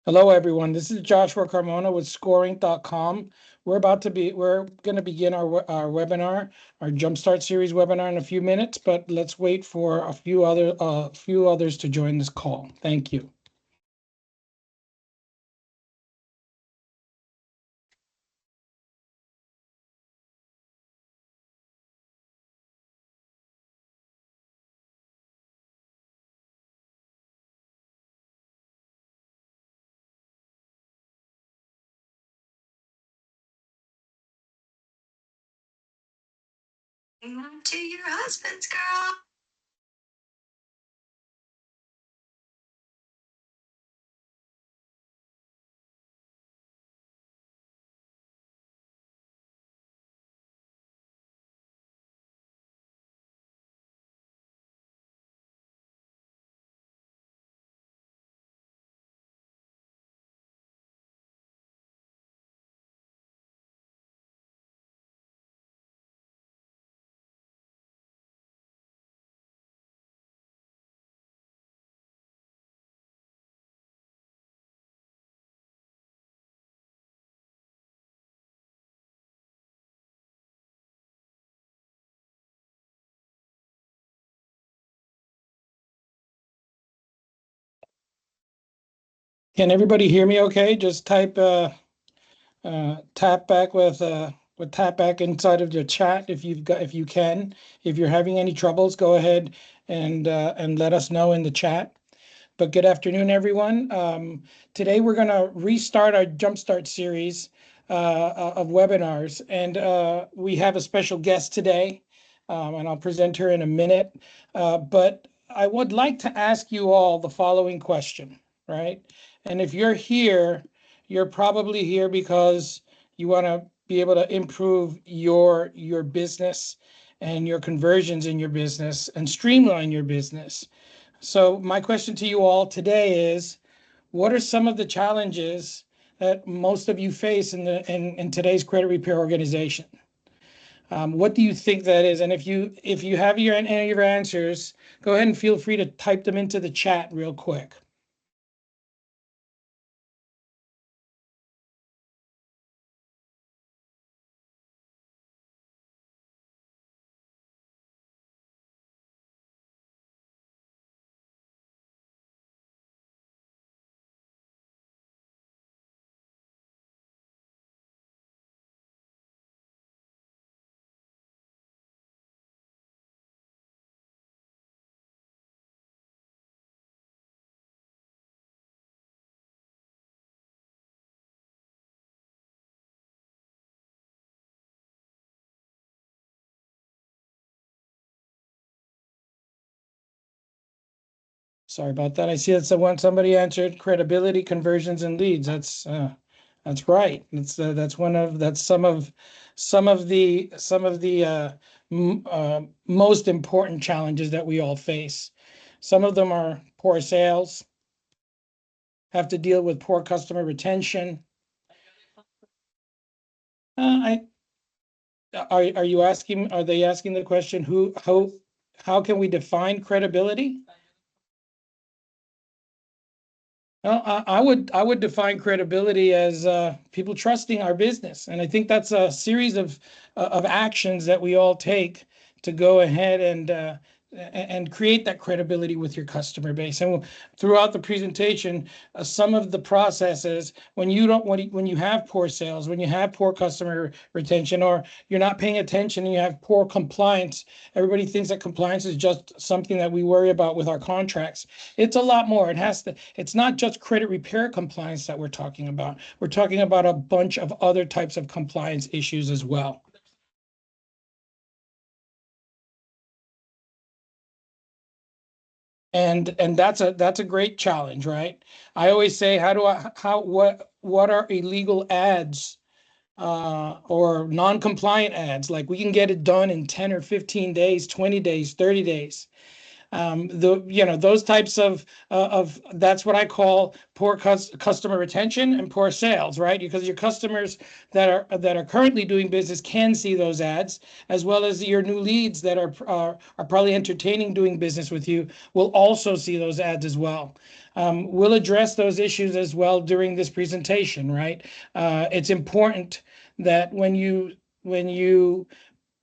Hello, everyone. This is Joshua Carmona with scoring.com. We're going to begin our webinar, our Jumpstart series webinar in a few minutes, but let's wait for a few others to join this call. Thank you. To your husband's girl. Can everybody hear me okay? Just tap back with tap back inside of your chat if you can. If you're having any troubles, go ahead and let us know in the chat. But good afternoon, everyone. Today we're going to restart our Jumpstart series of webinars, and we have a special guest today, and I'll present her in a minute. But I would like to ask you all the following question, right? And if you're here, you're probably here because you want to be able to improve your business and your conversions in your business and streamline your business. So my question to you all today is, what are some of the challenges that most of you face in today's credit repair organization? What do you think that is? And if you have any of your answers, go ahead and feel free to type them into the chat real quick. Sorry about that. I see that somebody answered credibility, conversions, and leads. That's right. That's some of the most important challenges that we all face. Some of them are poor sales, have to deal with poor customer retention. I are you asking? Are they asking the question? How can we define credibility? Well, I would define credibility as people trusting our business, and I think that's a series of actions that we all take to go ahead and create that credibility with your customer base. And throughout the presentation, some of the processes when you have poor sales, when you have poor customer retention, or you're not paying attention and you have poor compliance. Everybody thinks that compliance is just something that we worry about with our contracts. It's a lot more. It's not just credit repair compliance that we're talking about. We're talking about a bunch of other types of compliance issues as well. And that's a great challenge, right? I always say, what are illegal ads or non-compliant ads? Like, we can get it done in 10 or 15 days, 20 days, 30 days. Those types of that's what I call poor customer retention and poor sales, right? Because your customers that are currently doing business can see those ads, as well as your new leads that are probably entertaining doing business with you will also see those ads as well. We'll address those issues as well during this presentation, right? It's important that when you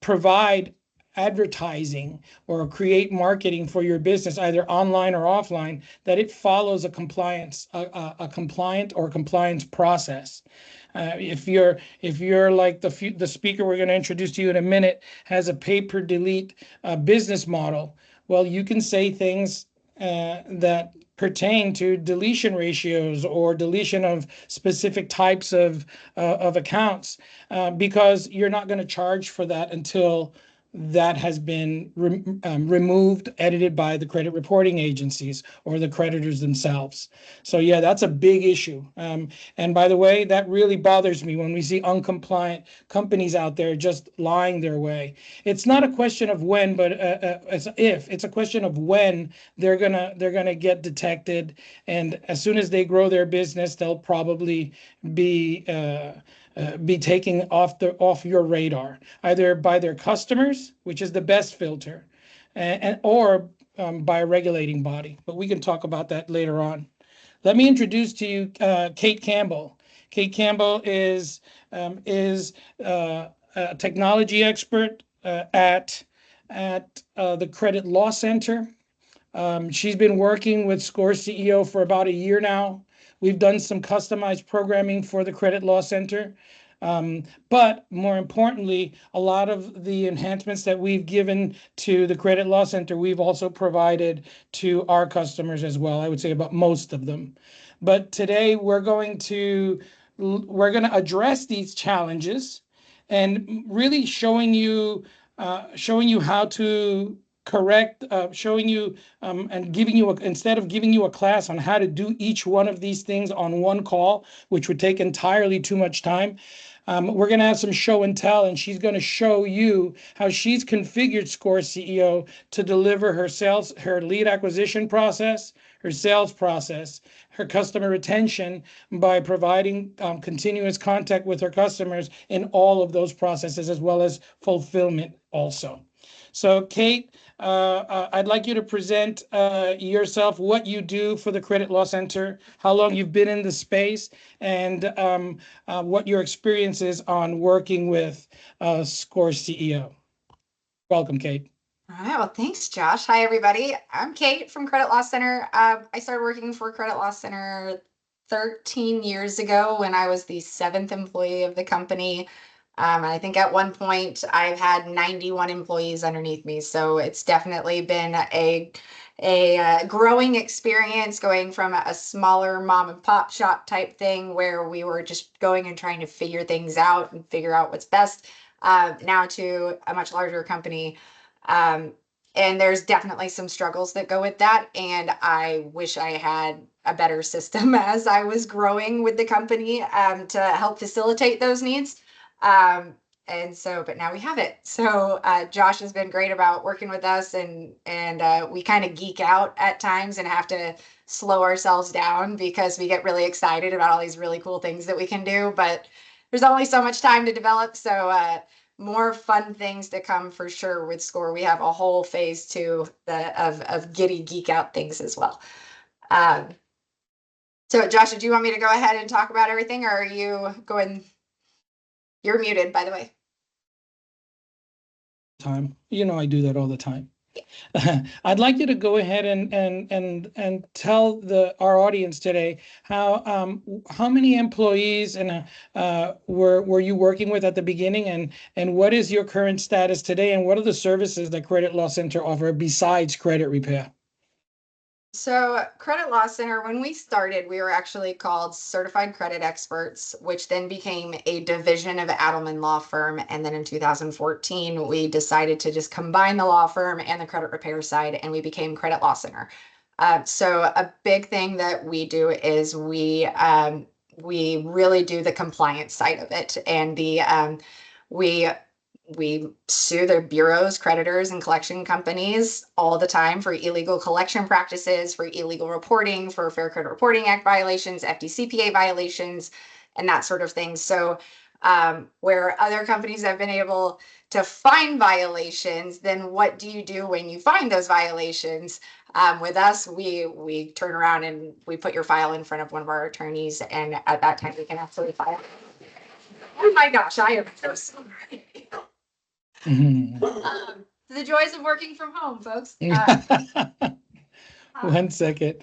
provide advertising or create marketing for your business, either online or offline, that it follows a compliant or compliance process. If you're like the speaker we're going to introduce to you in a minute has a pay per delete business model, well, you can say things that pertain to deletion ratios or deletion of specific types of accounts, because you're not going to charge for that until that has been removed, edited by the credit reporting agencies or the creditors themselves. So yeah, that's a big issue. And by the way, that really bothers me when we see uncompliant companies out there just lying their way. It's not a question of when, but it's if. It's a question of when they're gonna get detected, and as soon as they grow their business, they'll probably be be taking off your radar, either by their customers, which is the best filter, or by a regulating body. But we can talk about that later on. Let me introduce to you Kate Campbell. Kate Campbell is a technology expert at the Credit Law Center. She's been working with ScoreCEO for about a year now. We've done some customized programming for the Credit Law Center. But more importantly, a lot of the enhancements that we've given to the Credit Law Center, we've also provided to our customers as well. I would say about most of them. But today we're going to address these challenges and really showing you how to correct, showing you and giving you instead of giving you a class on how to do each one of these things on one call, which would take entirely too much time. We're going to have some show and tell, and she's going to show you how she's configured ScoreCEO to deliver her lead acquisition process, her sales process, her customer retention by providing continuous contact with her customers in all of those processes, as well as fulfillment also. So, Kate, I'd like you to present yourself, what you do for the Credit Law Center, how long you've been in the space, and what your experience is on working with ScoreCEO. Welcome, Kate. All right, well, thanks, Josh. Hi, everybody. I'm Kate from Credit Law Center. I started working for Credit Law Center 13 years ago when I was the 7th employee of the company. And I think at one point I've had 91 employees underneath me. So it's definitely been a growing experience, going from a smaller mom and pop shop type thing where we were just going and trying to figure things out and figure out what's best, now to a much larger company. And there's definitely some struggles that go with that. And I wish I had a better system as I was growing with the company, to help facilitate those needs. But now we have it. So Josh has been great about working with us, and we kind of geek out at times and have to slow ourselves down because we get really excited about all these really cool things that we can do. But there's only so much time to develop. So more fun things to come for sure with Score. We have a whole phase 2 of giddy geek out things as well. So Joshua, do you want me to go ahead and talk about everything, or are you going? You're muted, by the way. Time. I do that all the time. I'd like you to go ahead and tell our audience today how many employees were you working with at the beginning, and what is your current status today, and what are the services that Credit Law Center offer besides credit repair? So Credit Law Center, when we started, we were actually called Certified Credit Experts, which then became a division of Adelman Law Firm. And then in 2014, we decided to just combine the law firm and the credit repair side, and we became Credit Law Center. So a big thing that we do is we really do the compliance side of it, and we we sue the bureaus, creditors, and collection companies all the time for illegal collection practices, for illegal reporting, for Fair Credit Reporting Act violations, FDCPA violations, and that sort of thing. So where other companies have been able to find violations, then what do you do when you find those violations? With us, we turn around and we put your file in front of one of our attorneys, and at that time we can actually file. Oh my gosh, I am so sorry. The joys of working from home, folks. 1 second.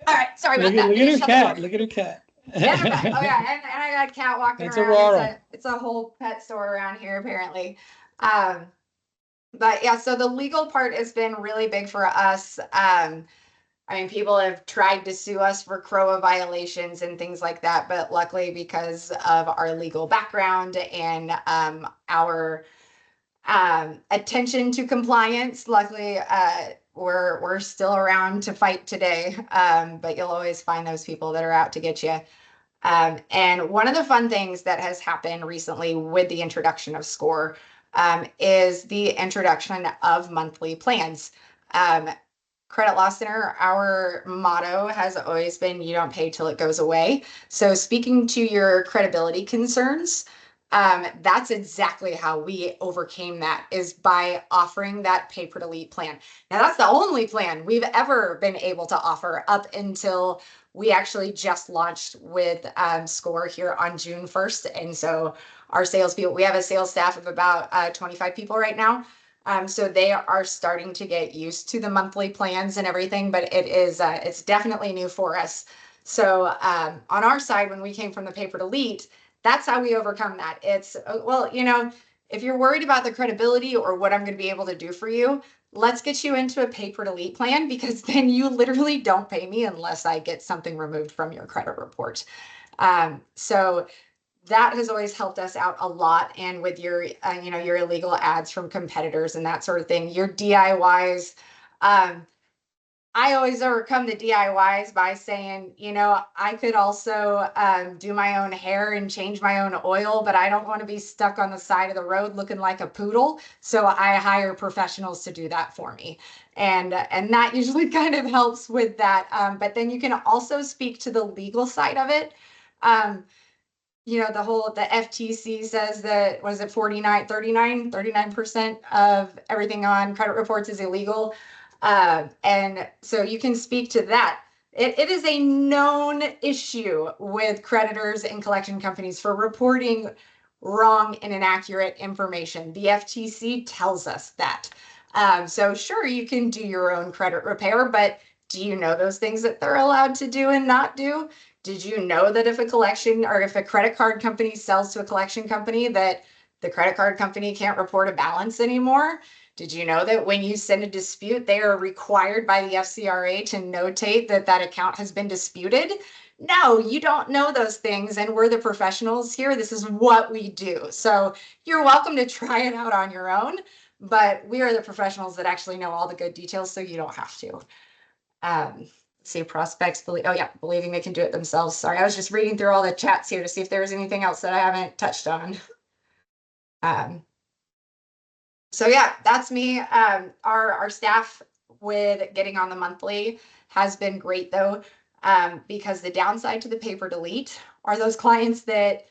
All right, sorry about that. Look at her cat. Look at her cat. Yeah, oh yeah, and I got a cat walking That's around. Aurora. It's a whole pet store around here, apparently. But yeah, so the legal part has been really big for us. I mean, people have tried to sue us for CROA violations and things like that, but luckily, because of our legal background and our attention to compliance, luckily, we're still around to fight today. But you'll always find those people that are out to get you. And one of the fun things that has happened recently with the introduction of SCORE is the introduction of monthly plans. Credit Law Center, our motto has always been, you don't pay till it goes away. So speaking to your credibility concerns, that's exactly how we overcame that, is by offering that pay-per-delete plan. Now that's the only plan we've ever been able to offer up until we actually just launched with SCORE here on June 1st. And so our salespeople, we have a sales staff of about 25 people right now. So they are starting to get used to the monthly plans and everything, but it's definitely new for us. So on our side, when we came from the pay-per-delete, that's how we overcome that. It's, well, if you're worried about the credibility or what I'm going to be able to do for you, let's get you into a pay-per-delete plan, because then you literally don't pay me unless I get something removed from your credit report. So that has always helped us out a lot. And with your, your illegal ads from competitors and that sort of thing, your DIYs, I always overcome the DIYs by saying, I could also do my own hair and change my own oil, but I don't want to be stuck on the side of the road looking like a poodle. So I hire professionals to do that for me. And that usually kind of helps with that. But then you can also speak to the legal side of it. The FTC says that, was it 39% of everything on credit reports is illegal. And so you can speak to that. It is a known issue with creditors and collection companies for reporting wrong and inaccurate information. The FTC tells us that. So sure, you can do your own credit repair, but do you know those things that they're allowed to do and not do? Did you know that if a collection, or if a credit card company sells to a collection company, that the credit card company can't report a balance anymore? Did you know that when you send a dispute, they are required by the FCRA to notate that that account has been disputed? No, you don't know those things, and we're the professionals here. This is what we do. So you're welcome to try it out on your own, but we are the professionals that actually know all the good details, so you don't have to. See, prospects believing they can do it themselves. Sorry, I was just reading through all the chats here to see if there was anything else that I haven't touched on. So yeah, that's me. Our staff with getting on the monthly has been great though, because the downside to the pay-per-delete are those clients that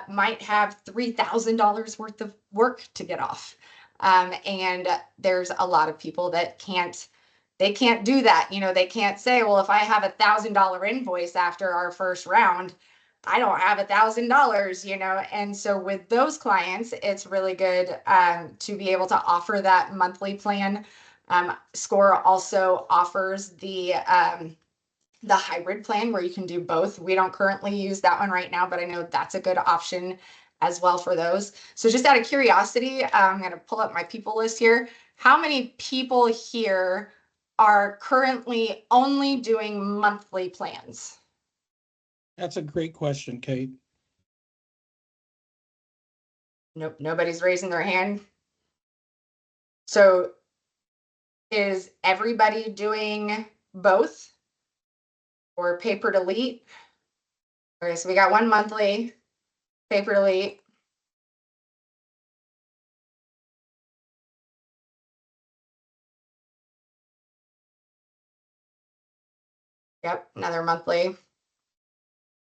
might have $3,000 worth of work to get off. And there's a lot of people that can't do that. They can't say, well, if I have $1,000 invoice after our first round, I don't have $1,000, and so with those clients, it's really good to be able to offer that monthly plan. SCORE also offers the hybrid plan where you can do both. We don't currently use that one right now, but I know that's a good option as well for those. So just out of curiosity, I'm going to pull up my people list here. How many people here are currently only doing monthly plans? That's a great question, Kate. Nope, nobody's raising their hand. So is everybody doing both or pay-per-delete? Okay, so we got one monthly, pay-per-delete. Yep, another monthly.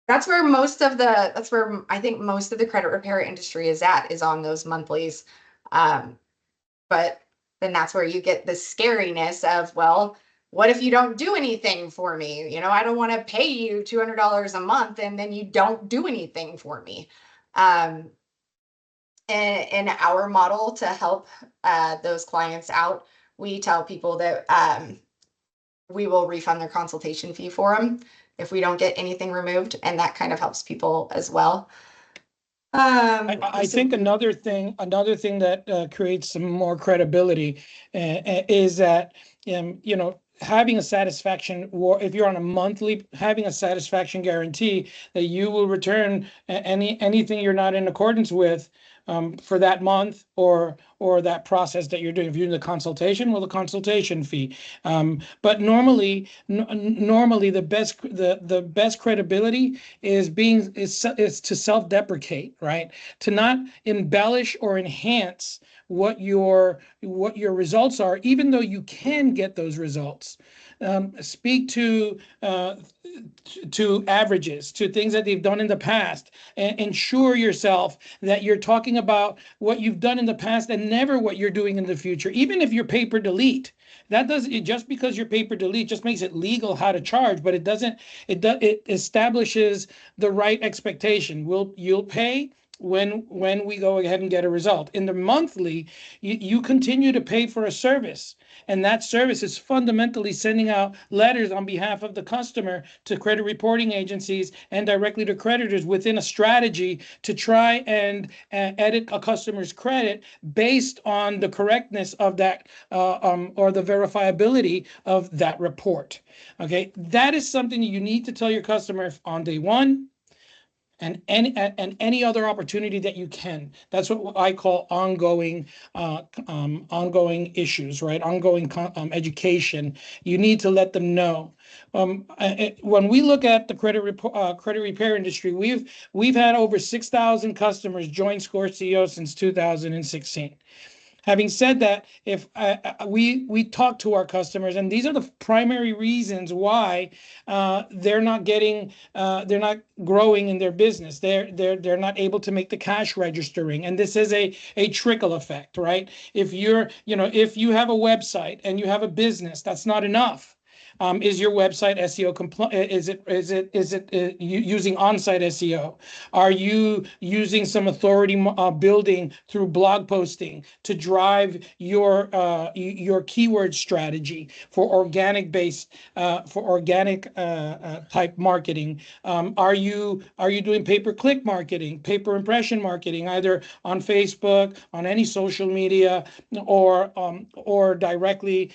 That's where I think most of the credit repair industry is at, is on those monthlies. But then that's where you get the scariness of, well, what if you don't do anything for me? I don't want to pay you $200 a month and then you don't do anything for me. In our model to help those clients out, we tell people that we will refund their consultation fee for them if we don't get anything removed, and that kind of helps people as well. I think another thing that creates some more credibility is that having a satisfaction, or if you're on a monthly, having a satisfaction guarantee that you will return anything you're not in accordance with for that month or that process that you're doing. If you're doing the consultation, well, the consultation fee. But normally the best credibility is to self-deprecate, right? To not embellish or enhance what your results are, even though you can get those results. Speak to averages, to things that they've done in the past, and ensure yourself that you're talking about what you've done in the past and never what you're doing in the future. Even if you're pay per delete, just because you're pay per delete just makes it legal how to charge, but it establishes the right expectation. You'll pay when we go ahead and get a result. In the monthly, you continue to pay for a service, and that service is fundamentally sending out letters on behalf of the customer to credit reporting agencies and directly to creditors within a strategy to try and edit a customer's credit based on the correctness of that or the verifiability of that report. Okay, that is something you need to tell your customer on day one, and any other opportunity that you can. That's what I call ongoing issues, right? Ongoing education. You need to let them know. When we look at the credit repair industry, we've had over 6,000 customers join ScoreCEO since 2016. Having said that, if we talk to our customers, and these are the primary reasons why they're not growing in their business. They're not able to make the cash registering, and this is a trickle effect, right? If you have a website and you have a business, that's not enough. Is your website SEO compliant? Is it using on-site SEO? Are you using some authority building through blog posting to drive your keyword strategy for organic type marketing? Are you doing pay-per-click marketing, pay-per-impression marketing, either on Facebook, on any social media, or directly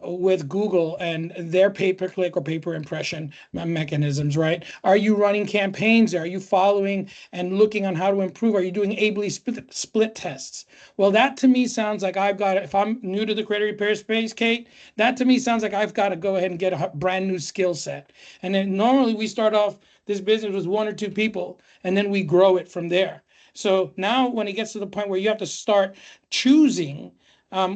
with Google and their pay-per-click or pay-per-impression mechanisms, right? Are you running campaigns? Are you following and looking on how to improve? Are you doing A/B split tests? Well, that to me sounds like if I'm new to the credit repair space, Kate, that to me sounds like I've got to go ahead and get a brand new skill set. And then normally we start off this business with 1 or 2 people, and then we grow it from there. So now when it gets to the point where you have to start choosing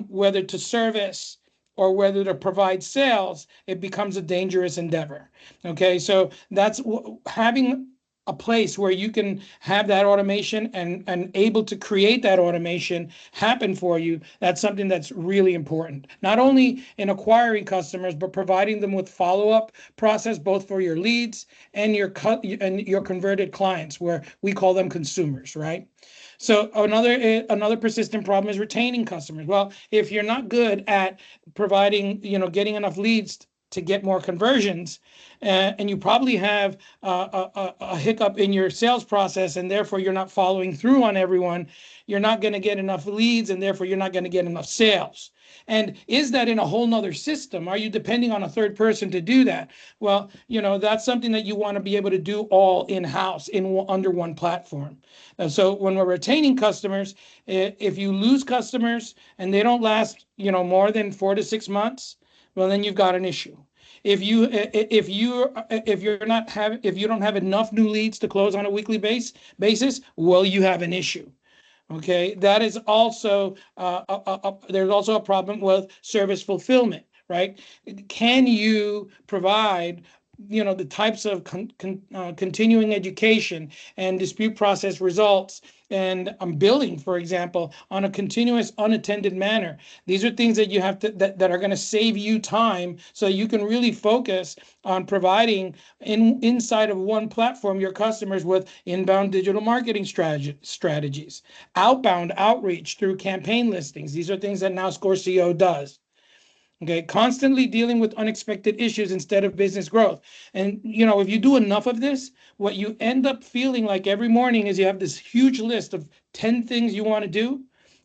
whether to service or whether to provide sales, it becomes a dangerous endeavor. Okay, so that's having a place where you can have that automation and able to create that automation happen for you. That's something that's really important, not only in acquiring customers, but providing them with follow-up process, both for your leads and your converted clients, where we call them consumers, right? So another persistent problem is retaining customers. Well, if you're not good at providing, getting enough leads to get more conversions, and you probably have a hiccup in your sales process, and therefore you're not following through on everyone, you're not going to get enough leads, and therefore you're not going to get enough sales. And is that in a whole nother system? Are you depending on a third person to do that? Well, that's something that you want to be able to do all in-house under one platform. So when we're retaining customers, if you lose customers and they don't last, more than 4 to 6 months, well, then you've got an issue. If you don't have enough new leads to close on a weekly basis, well, you have an issue. Okay, that is also there's also a problem with service fulfillment, right? Can you provide the types of continuing education and dispute process results and billing, for example, on a continuous unattended manner? These are things that you have to that are going to save you time so you can really focus on providing inside of one platform your customers with inbound digital marketing strategies, outbound outreach through campaign listings. These are things that now ScoreCEO does. Okay, constantly dealing with unexpected issues instead of business growth. And if you do enough of this, what you end up feeling like every morning is you have this huge list of 10 things you want to do,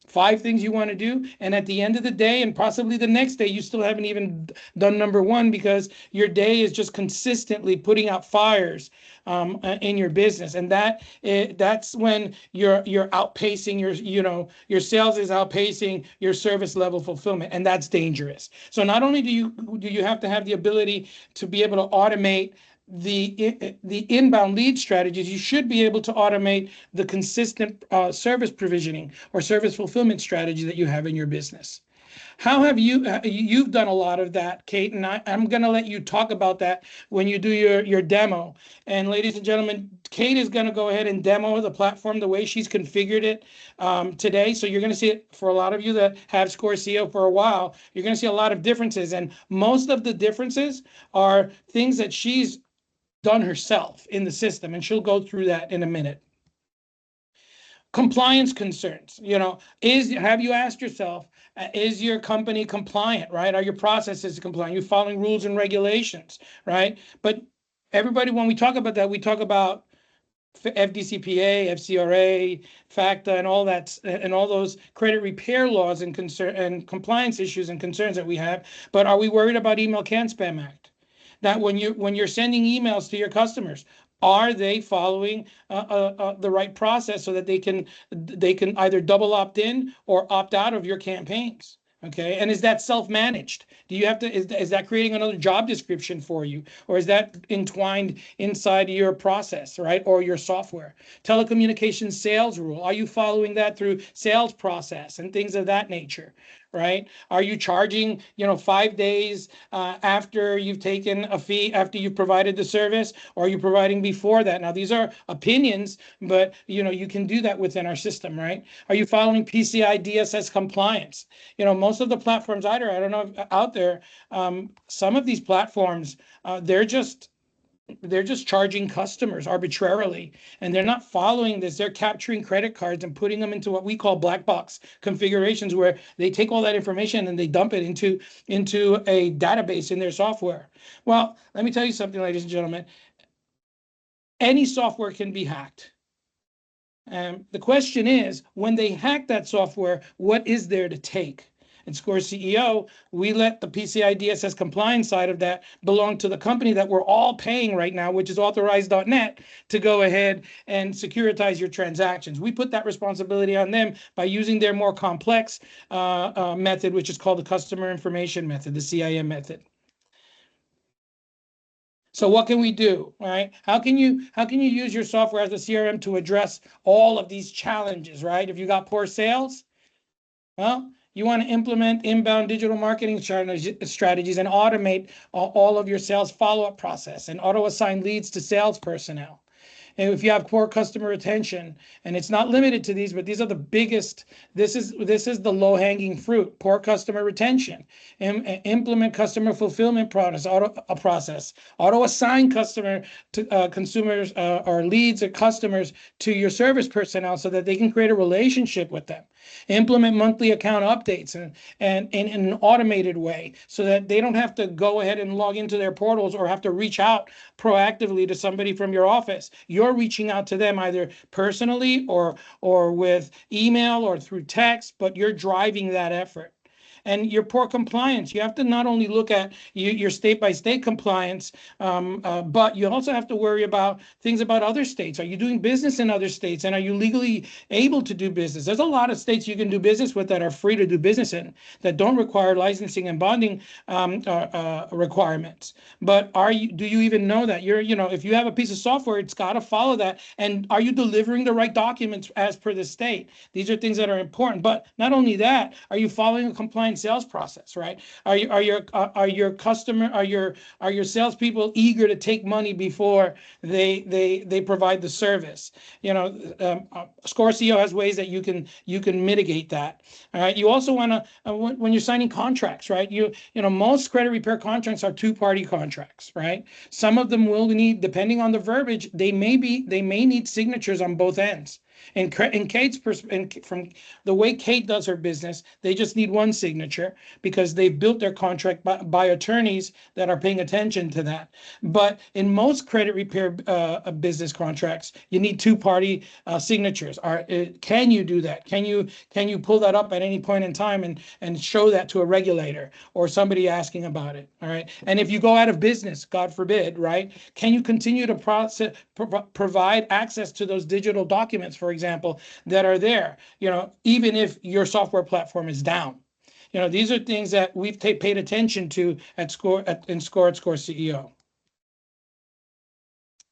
5 things you want to do, and at the end of the day and possibly the next day, you still haven't even done number one because your day is just consistently putting out fires in your business. And that's when you're outpacing your sales is outpacing your service level fulfillment, and that's dangerous. So not only do you have to have the ability to be able to automate the inbound lead strategies, you should be able to automate the consistent service provisioning or service fulfillment strategy that you have in your business. How have you've done a lot of that, Kate, and I'm going to let you talk about that when you do your demo. And ladies and gentlemen, Kate is going to go ahead and demo the platform the way she's configured it today. So you're going to see it for a lot of you that have ScoreCEO for a while. You're going to see a lot of differences, and most of the differences are things that she's done herself in the system, and she'll go through that in a minute. Compliance concerns, have you asked yourself, is your company compliant, right? Are your processes compliant? Are you following rules and regulations, right? But everybody, when we talk about that, we talk about FDCPA, FCRA, FACTA, and all that, and all those credit repair laws and compliance issues and concerns that we have. But are we worried about Email Can Spam Act? That when you're sending emails to your customers, are they following the right process so that they can either double opt in or opt out of your campaigns? Okay, and is that self-managed? Do you have to, is that creating another job description for you, or is that entwined inside your process, right, or your software? Telecommunications sales rule, are you following that through sales process and things of that nature, right? Are you charging 5 days after you've taken a fee, after you've provided the service, or are you providing before that? Now, these are opinions, but you can do that within our system, right? Are you following PCI DSS compliance? Most of the platforms I don't know out there, some of these platforms, they're just charging customers arbitrarily, and they're not following this. They're capturing credit cards and putting them into what we call black box configurations, where they take all that information and they dump it into a database in their software. Well, let me tell you something, ladies and gentlemen. Any software can be hacked. The question is, when they hack that software, what is there to take? And ScoreCEO, we let the PCI DSS compliance side of that belong to the company that we're all paying right now, which is Authorize.net, to go ahead and securitize your transactions. We put that responsibility on them by using their more complex method, which is called the Customer Information Method, the CIM method. So what can we do, right? How can you use your software as a CRM to address all of these challenges, right? If you got poor sales, well, you want to implement inbound digital marketing strategies and automate all of your sales follow-up process and auto-assign leads to sales personnel. And if you have poor customer retention, and it's not limited to these, but these are the biggest, this is the low-hanging fruit, poor customer retention. Implement customer fulfillment process, auto-assign consumers or leads or customers to your service personnel so that they can create a relationship with them. Implement monthly account updates and in an automated way so that they don't have to go ahead and log into their portals or have to reach out proactively to somebody from your office. You're reaching out to them either personally or with email or through text, but you're driving that effort. And your poor compliance, you have to not only look at your state-by-state compliance, but you also have to worry about things about other states. Are you doing business in other states, and are you legally able to do business? There's a lot of states you can do business with that are free to do business in, that don't require licensing and bonding requirements. But do you even know that? If you have a piece of software, it's got to follow that. And are you delivering the right documents as per the state? These are things that are important. But not only that, are you following a compliance sales process, right? Are your salespeople eager to take money before they provide the service? You know, ScoreCEO has ways that you can mitigate that. All right. You also want to when you're signing contracts, right? You know, most credit repair contracts are two-party contracts, right? Some of them will need, depending on the verbiage, they may need signatures on both ends. In Kate's from the way Kate does her business, they just need one signature because they've built their contract by attorneys that are paying attention to that. But in most credit repair business contracts, you need two-party signatures. Can you do that? Can you pull that up at any point in time and show that to a regulator or somebody asking about it? All right. And if you go out of business, God forbid, right? Can you continue to provide access to those digital documents, for example, that are there, you know, even if your software platform is down? You know, these are things that we've paid attention to at ScoreCEO.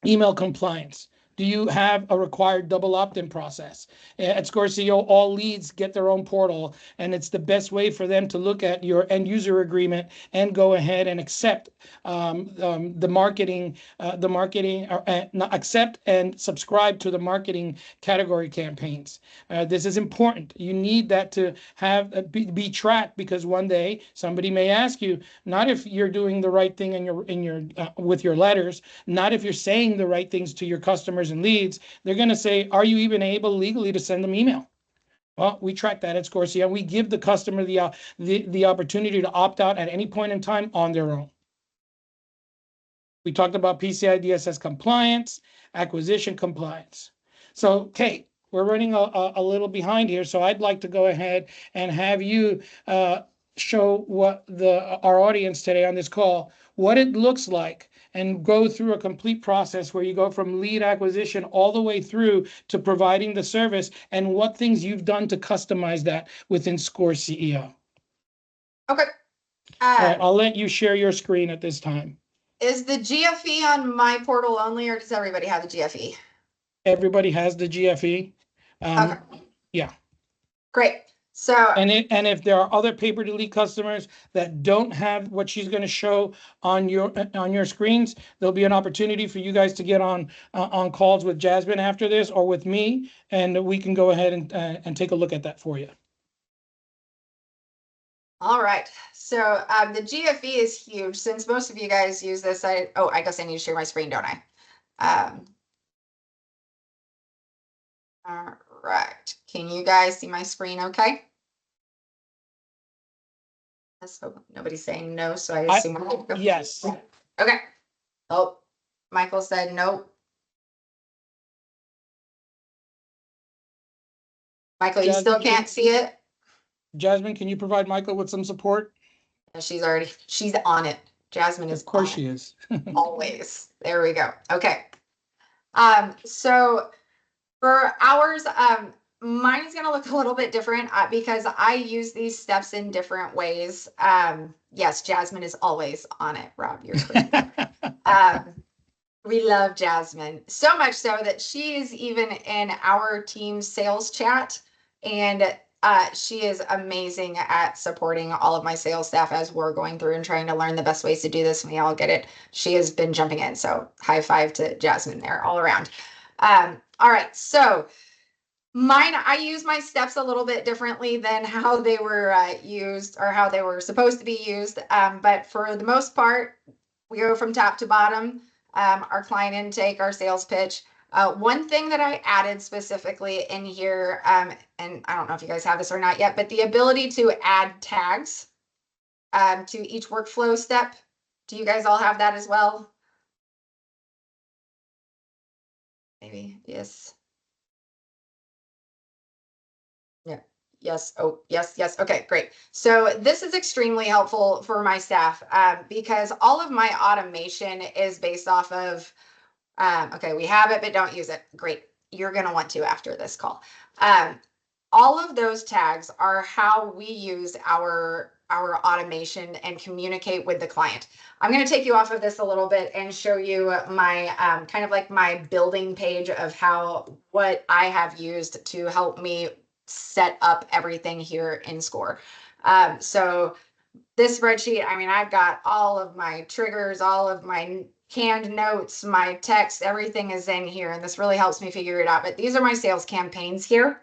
Email compliance. Do you have a required double opt-in process? At ScoreCEO, all leads get their own portal, and it's the best way for them to look at your end user agreement and go ahead and accept the marketing, accept and subscribe to the marketing category campaigns. This is important. You need that to have be tracked, because one day somebody may ask you, not if you're doing the right thing in your with your letters, not if you're saying the right things to your customers and leads. They're going to say, are you even able legally to send them email? Well, we track that at ScoreCEO. We give the customer the opportunity to opt out at any point in time on their own. We talked about PCI DSS compliance, acquisition compliance. So, Kate, we're running a little behind here, so I'd like to go ahead and have you show what our audience today on this call, what it looks like, and go through a complete process where you go from lead acquisition all the way through to providing the service, and what things you've done to customize that within ScoreCEO. Okay. All right, I'll let you share your screen at this time. Is the GFE on my portal only, or does everybody have the GFE? Everybody has the GFE. Okay. Yeah. Great. So and if there are other pay per delete customers that don't have what she's going to show on your screens, there'll be an opportunity for you guys to get on calls with Jasmine after this, or with me, and we can go ahead and take a look at that for you. All right. So the GFE is huge. Since most of you guys use this, I guess I need to share my screen, don't I? All right. Can you guys see my screen okay? So nobody's saying no, so I assume yes. Okay. Oh, Michael said nope. Michael, you still can't see it? Jasmine, can you provide Michael with some support? She's on it. Jasmine is. Of course she is. Always. There we go. Okay. So for ours, mine is going to look a little bit different because I use these steps in different ways. Yes, Jasmine is always on it. Rob, you're correct. We love Jasmine so much so that she is even in our team sales chat, and she is amazing at supporting all of my sales staff as we're going through and trying to learn the best ways to do this, and we all get it. She has been jumping in, so high five to Jasmine there all around. All right, so mine, I use my steps a little bit differently than how they were used, or how they were supposed to be used, but for the most part, we go from top to bottom. Our client intake, our sales pitch. One thing that I added specifically in here, and I don't know if you guys have this or not yet, but the ability to add tags to each workflow step. Do you guys all have that as well? Maybe, yes. Yeah. Yes. Oh, yes. Yes. Okay, great. So this is extremely helpful for my staff because all of my automation is based off of, okay, we have it, but don't use it. Great. You're going to want to after this call. All of those tags are how we use our automation and communicate with the client. I'm going to take you off of this a little bit and show you my kind of like my building page of what I have used to help me set up everything here in Score. So this spreadsheet, I mean, I've got all of my triggers, all of my canned notes, my text, everything is in here, and this really helps me figure it out. But these are my sales campaigns here.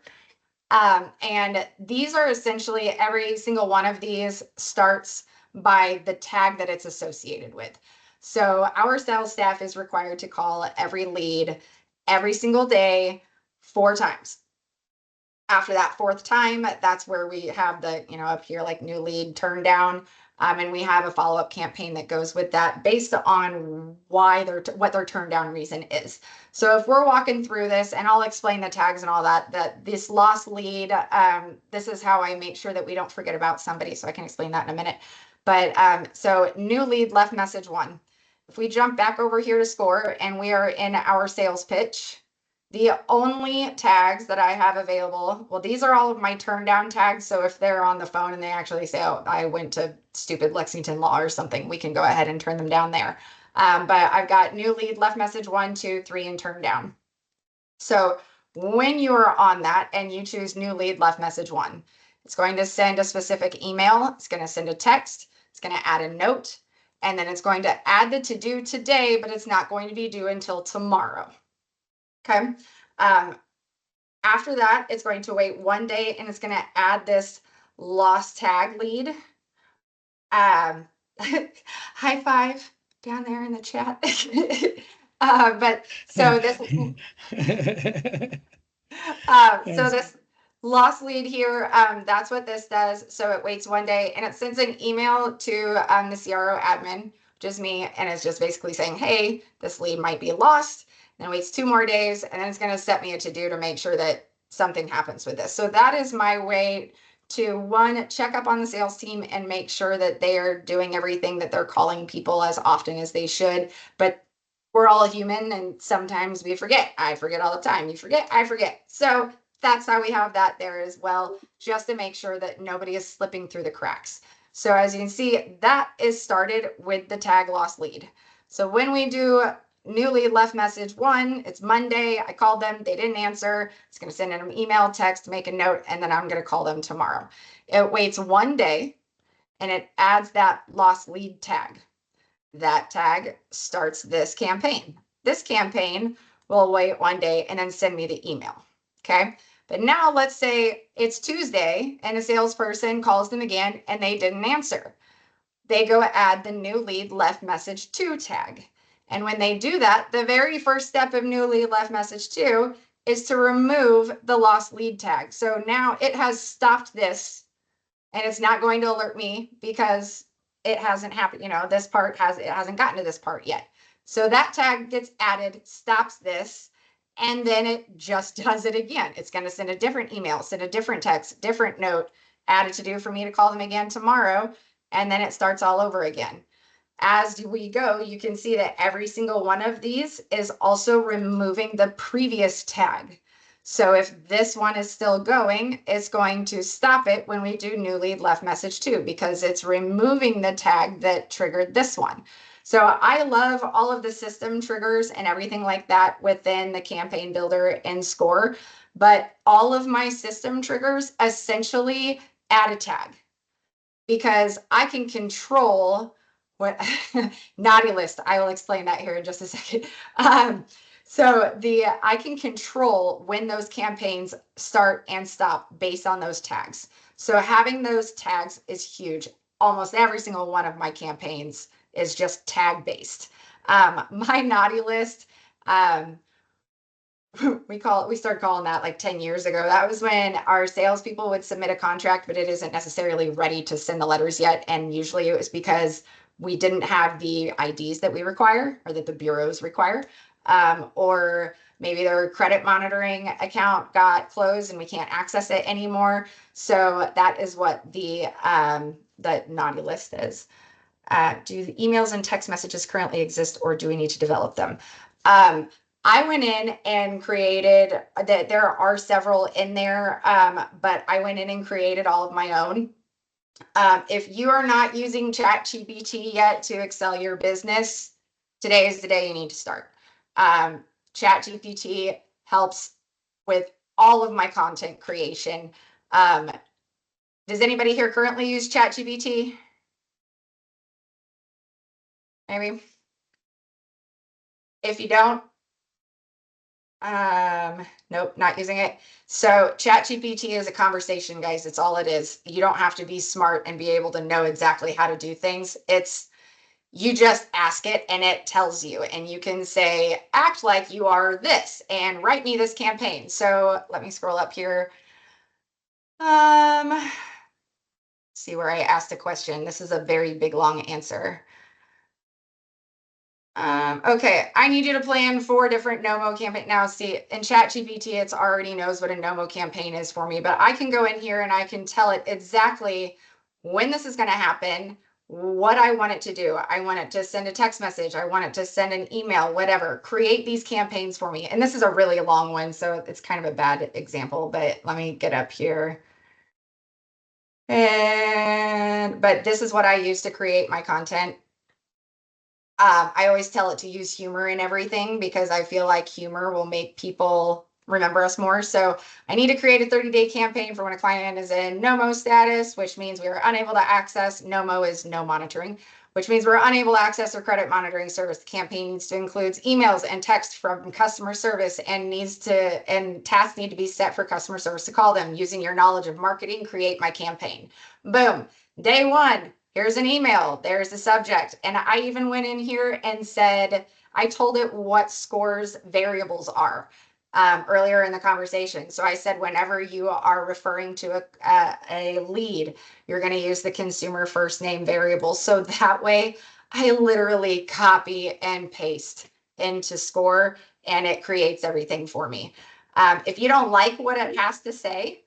And these are essentially, every single one of these starts by the tag that it's associated with. So our sales staff is required to call every lead every single day 4 times. After that 4th time, that's where we have the, up here, like new lead turn down. And we have a follow-up campaign that goes with that based on what their turn down reason is. So if we're walking through this, and I'll explain the tags and all that this lost lead, this is how I make sure that we don't forget about somebody. So I can explain that in a minute. But so new lead left message 1. If we jump back over here to Score and we are in our sales pitch, the only tags that I have available, well, these are all of my turn down tags. So if they're on the phone and they actually say, oh, I went to stupid Lexington Law or something, we can go ahead and turn them down there. But I've got new lead, left message 1, 2, 3, and turn down. So when you are on that and you choose new lead, left message 1, it's going to send a specific email. It's going to send a text. It's going to add a note. And then it's going to add the to do today, but it's not going to be due until tomorrow. Okay. After that, it's going to wait 1 day and it's going to add this lost tag lead. High five down there in the chat. But so this, so this lost lead here, that's what this does. So it waits 1 day and it sends an email to the CRO admin, which is me, and it's just basically saying, hey, this lead might be lost. Then waits 2 more days, and then it's going to set me a to-do to make sure that something happens with this. So that is my way to, 1, check up on the sales team and make sure that they are doing everything, that they're calling people as often as they should. But we're all human, and sometimes we forget. I forget all the time. You forget, I forget. So that's how we have that there as well, just to make sure that nobody is slipping through the cracks. So as you can see, that is started with the tag lost lead. So when we do new lead left message 1, it's Monday. I called them. They didn't answer. It's going to send them an email, text, make a note, and then I'm going to call them tomorrow. It waits 1 day and it adds that lost lead tag. That tag starts this campaign. This campaign will wait 1 day and then send me the email. Okay. But now let's say it's Tuesday and a salesperson calls them again and they didn't answer. They go add the new lead left message 2 tag. And when they do that, the very first step of new lead left message 2 is to remove the lost lead tag. So now it has stopped this and it's not going to alert me because it hasn't happened. This part it hasn't gotten to this part yet. So that tag gets added, stops this, and then it just does it again. It's going to send a different email, send a different text, different note, add a to do for me to call them again tomorrow. And then it starts all over again. As we go, you can see that every single one of these is also removing the previous tag. So if this one is still going, it's going to stop it when we do new lead left message 2 because it's removing the tag that triggered this one. So I love all of the system triggers and everything like that within the campaign builder and Score, but all of my system triggers essentially add a tag because I can control what naughty list. I will explain that here in just a second. So I can control when those campaigns start and stop based on those tags. So having those tags is huge. Almost every single one of my campaigns is just tag based. My naughty list, we started calling that like 10 years ago. That was when our salespeople would submit a contract, but it isn't necessarily ready to send the letters yet. And usually it was because we didn't have the IDs that we require or that the bureaus require. Or maybe their credit monitoring account got closed and we can't access it anymore. So that is what the naughty list is. Do the emails and text messages currently exist or do we need to develop them? I went in and created that. There are several in there, but I went in and created all of my own. If you are not using ChatGPT yet to excel your business, today is the day you need to start. ChatGPT helps with all of my content creation. Does anybody here currently use ChatGPT? Maybe. If you don't, nope, not using it. So ChatGPT is a conversation, guys. It's all it is. You don't have to be smart and be able to know exactly how to do things. You just ask it and it tells you, and you can say, act like you are this and write me this campaign. So let me scroll up here. See where I asked a question. This is a very big, long answer. Okay, I need you to plan 4 different NOMO campaign. Now, see, in ChatGPT, it already knows what a NOMO campaign is for me, but I can go in here and I can tell it exactly when this is going to happen, what I want it to do. I want it to send a text message. I want it to send an email, whatever. Create these campaigns for me. And this is a really long one, so it's kind of a bad example, but let me get up here. But this is what I use to create my content. I always tell it to use humor in everything because I feel like humor will make people remember us more. So I need to create a 30-day campaign for when a client is in NOMO status, which means we are unable to access. NOMO is no monitoring, which means we're unable to access their credit monitoring service. The campaign needs to include emails and text from customer service and tasks need to be set for customer service to call them. Using your knowledge of marketing, create my campaign. Boom. Day 1. Here's an email, there's the subject. And I even went in here and said, I told it what Score's variables are earlier in the conversation. So I said, whenever you are referring to a lead, you're going to use the consumer first name variable. So that way I literally copy and paste into Score and it creates everything for me. If you don't like what it has to say,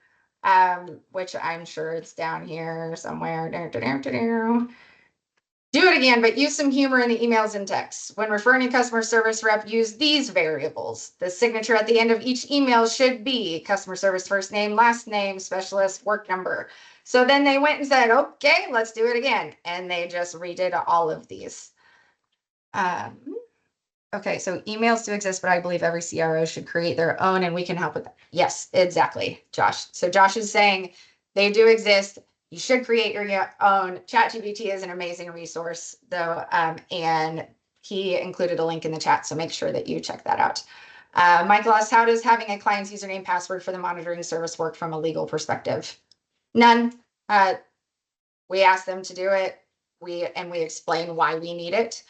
which I'm sure it's down here somewhere. Do it again, but use some humor in the emails and texts. When referring to customer service rep, use these variables. The signature at the end of each email should be customer service first name, last name, specialist, work number. So then they went and said, okay, let's do it again. And they just redid all of these. Okay, so emails do exist, but I believe every CRO should create their own and we can help with that. Yes, exactly, Josh. So Josh is saying they do exist. You should create your own. ChatGPT is an amazing resource, though, and he included a link in the chat, so make sure that you check that out. Michael asked, how does having a client's username password for the monitoring service work from a legal perspective? None. We ask them to do it. We explain why we need it.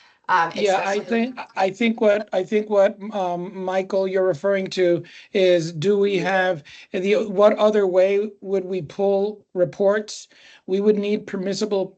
Yeah, I think what Michael, you're referring to is, do we have what other way would we pull reports? We would need permissible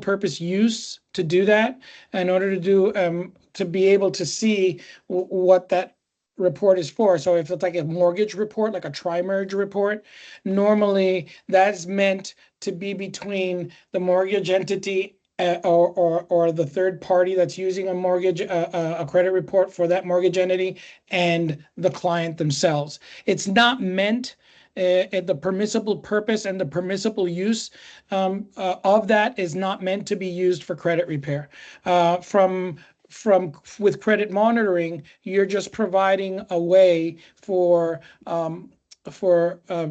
purpose use to do that in order to do to be able to see what that report is for. So if it's like a mortgage report, like a tri-merge report, normally that's meant to be between the mortgage entity or the third party that's using a mortgage, a credit report for that mortgage entity, and the client themselves. It's not meant, the permissible purpose and the permissible use of that is not meant to be used for credit repair. With credit monitoring, you're just providing a way for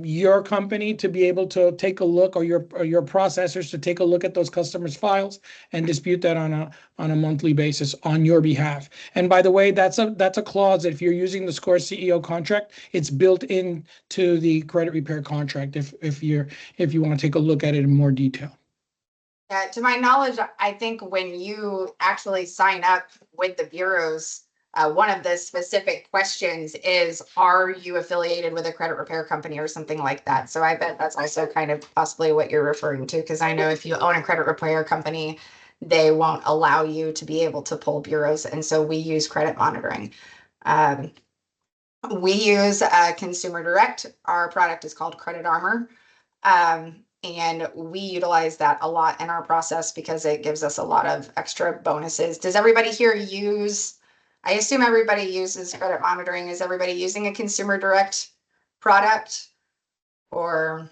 your company to be able to take a look, or your processors to take a look at those customers' files and dispute that on a monthly basis on your behalf. And by the way, that's a clause that if you're using the ScoreCEO contract, it's built into the credit repair contract if you want to take a look at it in more detail. To my knowledge, I think when you actually sign up with the bureaus, one of the specific questions is, are you affiliated with a credit repair company or something like that? So I bet that's also kind of possibly what you're referring to, because I know if you own a credit repair company, they won't allow you to be able to pull bureaus. And so we use credit monitoring. We use Consumer Direct. Our product is called Credit Armor. And we utilize that a lot in our process because it gives us a lot of extra bonuses. Does everybody here I assume everybody uses credit monitoring. Is everybody using a Consumer Direct product? Or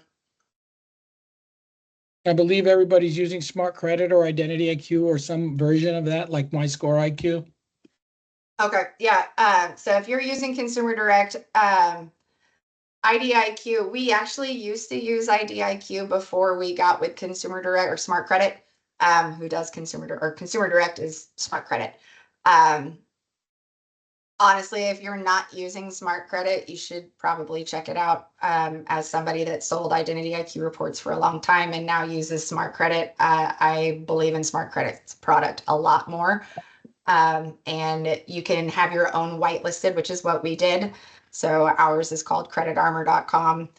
I believe everybody's using Smart Credit or Identity IQ or some version of that, like My Score IQ. Okay, yeah. So if you're using Consumer Direct, IDIQ, we actually used to use IDIQ before we got with Consumer Direct or Smart Credit. Who does Consumer Direct is Smart Credit. Honestly, if you're not using Smart Credit, you should probably check it out. As somebody that sold Identity IQ reports for a long time and now uses Smart Credit, I believe in Smart Credit's product a lot more. And you can have your own whitelisted, which is what we did. So ours is called creditarmor.com.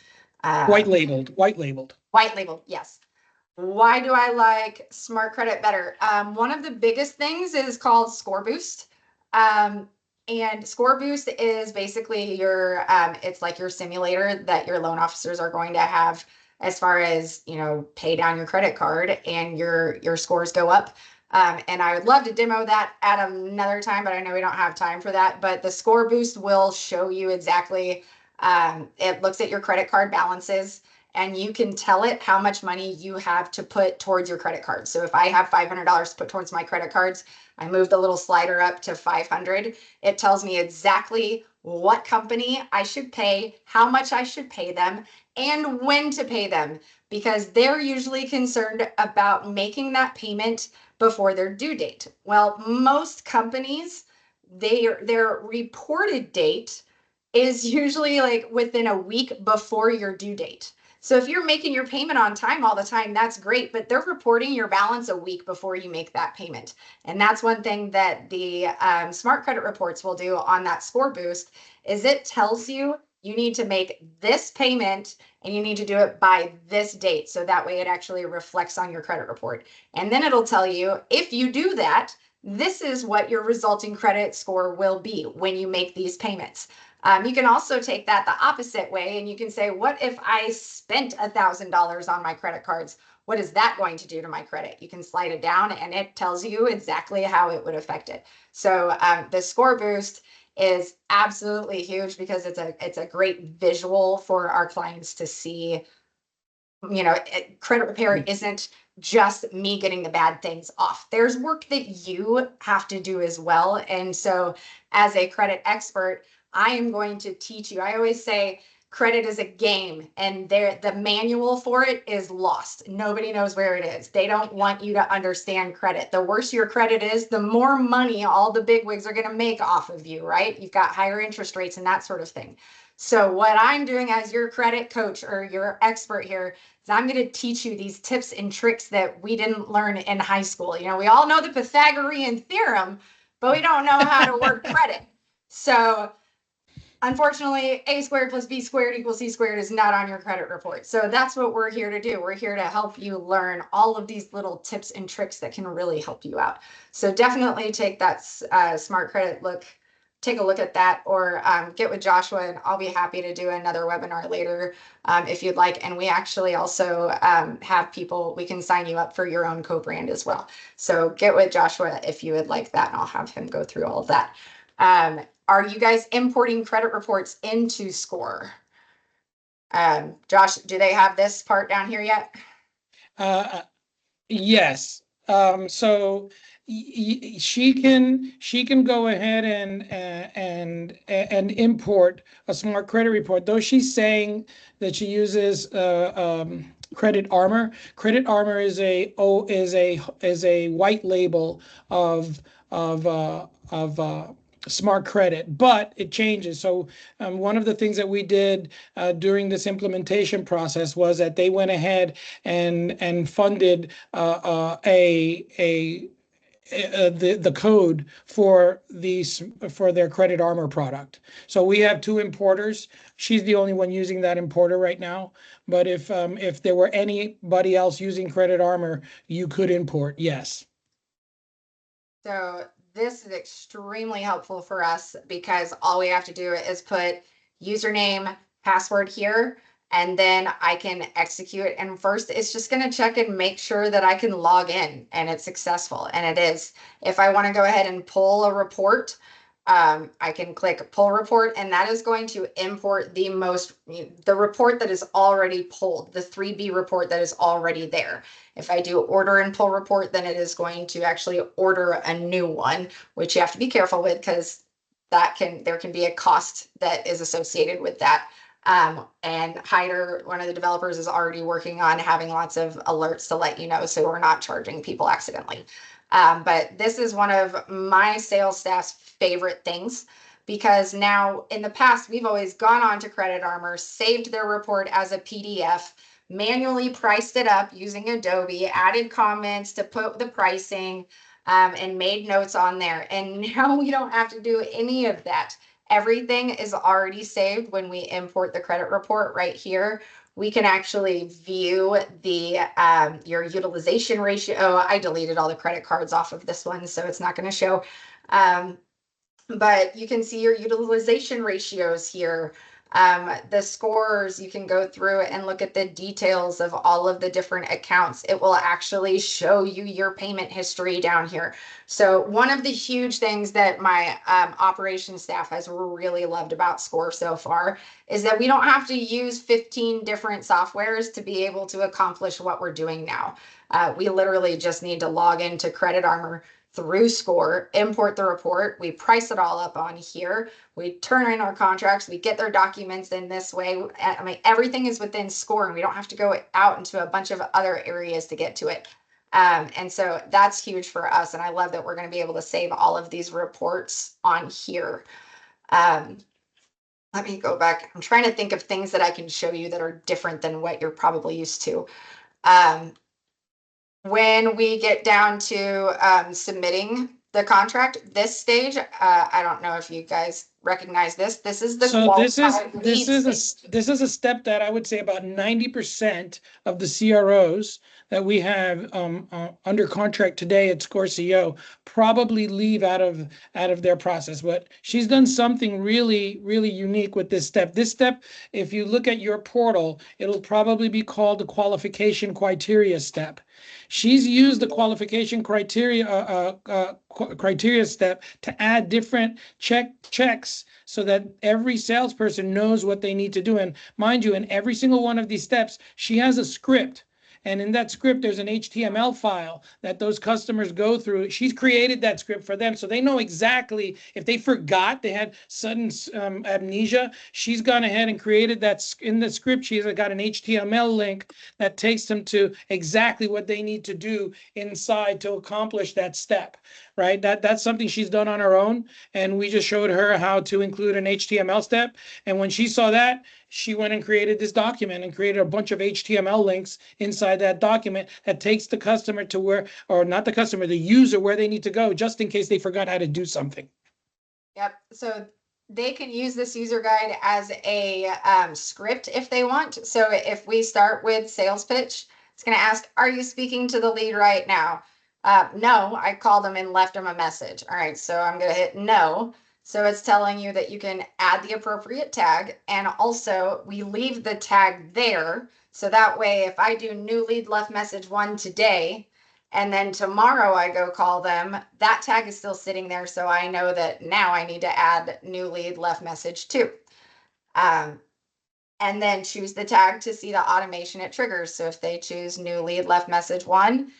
White labeled. White labeled, yes. Why do I like Smart Credit better? One of the biggest things is called Score Boost. And Score Boost is basically your, it's like your simulator that your loan officers are going to have as far as, pay down your credit card and your scores go up. And I would love to demo that at another time, but I know we don't have time for that. But the Score Boost will show you exactly, it looks at your credit card balances and you can tell it how much money you have to put towards your credit card. So if I have $500 to put towards my credit cards, I move the little slider up to 500. It tells me exactly what company I should pay, how much I should pay them, and when to pay them, because they're usually concerned about making that payment before their due date. Well, most companies, their reported date is usually like within a week before your due date. So if you're making your payment on time all the time, that's great, but they're reporting your balance a week before you make that payment. And that's one thing that the Smart Credit reports will do on that Score Boost is it tells you you need to make this payment and you need to do it by this date. So that way it actually reflects on your credit report. And then it'll tell you if you do that, this is what your resulting credit score will be when you make these payments. You can also take that the opposite way and you can say, what if I spent $1,000 on my credit cards? What is that going to do to my credit? You can slide it down and it tells you exactly how it would affect it. So the Score Boost is absolutely huge because it's a great visual for our clients to see. Credit repair isn't just me getting the bad things off. There's work that you have to do as well. And so as a credit expert, I am going to teach you. I always say credit is a game and the manual for it is lost. Nobody knows where it is. They don't want you to understand credit. The worse your credit is, the more money all the bigwigs are going to make off of you, right? You've got higher interest rates and that sort of thing. So what I'm doing as your credit coach or your expert here is I'm going to teach you these tips and tricks that we didn't learn in high school. We all know the Pythagorean theorem, but we don't know how to work credit. So unfortunately, A squared plus B squared equals C squared is not on your credit report. So that's what we're here to do. We're here to help you learn all of these little tips and tricks that can really help you out. So definitely take that Smart Credit look. Take a look at that or get with Joshua and I'll be happy to do another webinar later if you'd like. And we actually also have people, we can sign you up for your own co-brand as well. So get with Joshua if you would like that and I'll have him go through all of that. Are you guys importing credit reports into Score? Josh, do they have this part down here yet? Yes. So she can go ahead and import a Smart Credit report. Though she's saying that she uses Credit Armor. Credit Armor is a white label of Smart Credit, but it changes. So one of the things that we did during this implementation process was that they went ahead and funded the code for their Credit Armor product. So we have two importers. She's the only one using that importer right now. But if there were anybody else using Credit Armor, you could import. Yes. So this is extremely helpful for us because all we have to do is put username, password here, and then I can execute. And first, it's just going to check and make sure that I can log in and it's successful. And it is. If I want to go ahead and pull a report, I can click pull report, and that is going to import the report that is already pulled, the 3B report that is already there. If I do order and pull report, then it is going to actually order a new one, which you have to be careful with because there can be a cost that is associated with that. And Hyder, one of the developers, is already working on having lots of alerts to let you know, so we're not charging people accidentally. But this is one of my sales staff's favorite things, because now in the past, we've always gone on to Credit Armor, saved their report as a PDF, manually priced it up using Adobe, added comments to put the pricing, and made notes on there. And now we don't have to do any of that. Everything is already saved when we import the credit report right here. We can actually view the your utilization ratio. Oh, I deleted all the credit cards off of this one, so it's not going to show. But you can see your utilization ratios here. The scores, you can go through and look at the details of all of the different accounts. It will actually show you your payment history down here. So one of the huge things that my operations staff has really loved about Score so far is that we don't have to use 15 different softwares to be able to accomplish what we're doing now. We literally just need to log into Credit Armor through Score, import the report, we price it all up on here, we turn in our contracts, we get their documents in this way. I mean, everything is within Score, and we don't have to go out into a bunch of other areas to get to it. And so that's huge for us, and I love that we're going to be able to save all of these reports on here. Let me go back. I'm trying to think of things that I can show you that are different than what you're probably used to. When we get down to submitting the contract, this stage, I don't know if you guys recognize this. This is the So this is stage. this is a step that I would say about 90% of the CROs that we have under contract today at ScoreCEO probably leave out of their process. But she's done something really, really unique with this step. This step, if you look at your portal, it'll probably be called the qualification criteria step. She's used the qualification criteria step to add different checks so that every salesperson knows what they need to do. And mind you, in every single one of these steps, she has a script. And in that script, there's an HTML file that those customers go through. She's created that script for them, so they know exactly if they forgot, they had sudden amnesia. She's gone ahead and created that in the script. She's got an HTML link that takes them to exactly what they need to do inside to accomplish that step, right? That's something she's done on her own, and we just showed her how to include an HTML step. And when she saw that, she went and created this document and created a bunch of HTML links inside that document that takes the customer to where, or not the customer, the user, where they need to go, just in case they forgot how to do something. Yep. So they can use this user guide as a script if they want. So if we start with sales pitch, it's going to ask, are you speaking to the lead right now? No, I called them and left them a message. All right, so I'm going to hit no. So it's telling you that you can add the appropriate tag, and also we leave the tag there. So that way, if I do new lead left message 1 today, and then tomorrow I go call them, that tag is still sitting there. So I know that now I need to add new lead left message 2. And then choose the tag to see the automation it triggers. So if they choose new lead left message 1,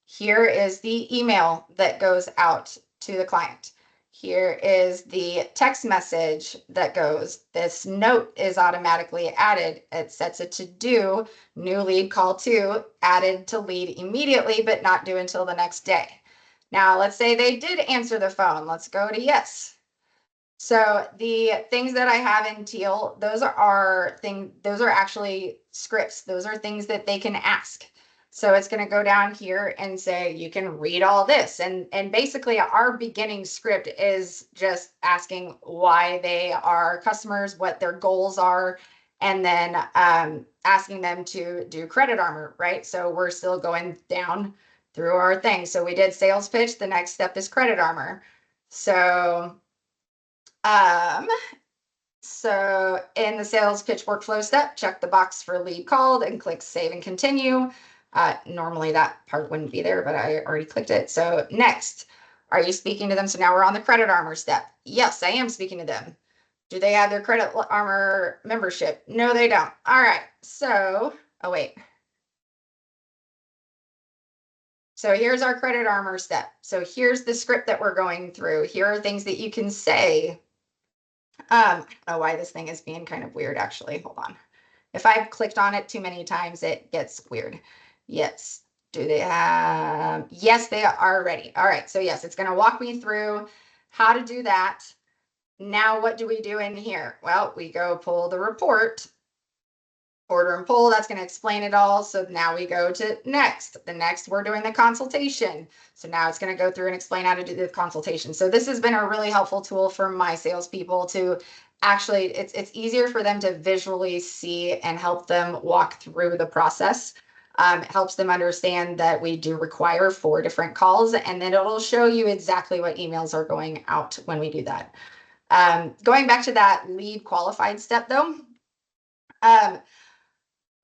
here is the email that goes out to the client. Here is the text message that goes. This note is automatically added. It sets it to do new lead call 2, added to lead immediately, but not due until the next day. Now, let's say they did answer the phone. Let's go to yes. So the things that I have in teal, those are actually scripts. Those are things that they can ask. So it's going to go down here and say, you can read all this. And basically our beginning script is just asking why they are customers, what their goals are, and then asking them to do Credit Armor, right? So we're still going down through our thing. So we did sales pitch. The next step is Credit Armor. So in the sales pitch workflow step, check the box for lead called and click save and continue. Normally that part wouldn't be there, but I already clicked it. So next, are you speaking to them? So now we're on the Credit Armor step. Yes, I am speaking to them. Do they have their Credit Armor membership? No, they don't. All right. So, oh wait. So here's our Credit Armor step. So here's the script that we're going through. Here are things that you can say. I don't know why this thing is being kind of weird, actually. Hold on. If I've clicked on it too many times, it gets weird. Yes. Do they have? Yes, they are ready. All right. So yes, it's going to walk me through how to do that. Now, what do we do in here? Well, we go pull the report, order and pull. That's going to explain it all. So now we go to next. The next, we're doing the consultation. So now it's going to go through and explain how to do the consultation. So this has been a really helpful tool for my salespeople to actually, it's easier for them to visually see and help them walk through the process. It helps them understand that we do require 4 different calls, and then it'll show you exactly what emails are going out when we do that. Going back to that lead qualified step though,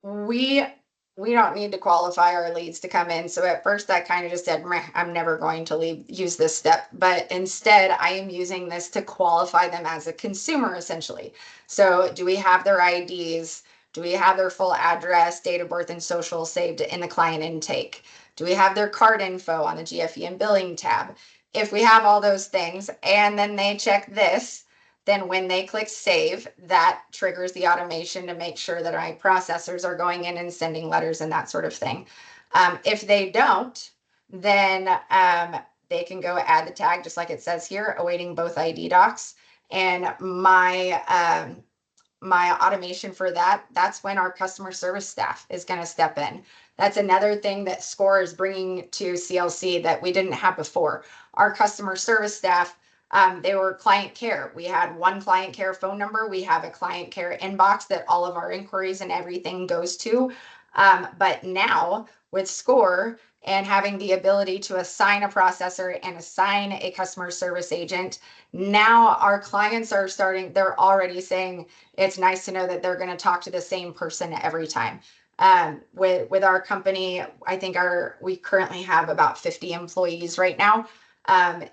we don't need to qualify our leads to come in. So at first I kind of just said, I'm never going to use this step, but instead I am using this to qualify them as a consumer essentially. So do we have their IDs? Do we have their full address, date of birth, and social saved in the client intake? Do we have their card info on the GFE and billing tab? If we have all those things and then they check this, then when they click save, that triggers the automation to make sure that my processors are going in and sending letters and that sort of thing. If they don't, then they can go add the tag, just like it says here, awaiting both ID docs. And my automation for that's when our customer service staff is going to step in. That's another thing that Score is bringing to CLC that we didn't have before. Our customer service staff, they were client care. We had one client care phone number. We have a client care inbox that all of our inquiries and everything goes to. But now with Score and having the ability to assign a processor and assign a customer service agent, now our clients are they're already saying it's nice to know that they're going to talk to the same person every time. With our company, I think we currently have about 50 employees right now.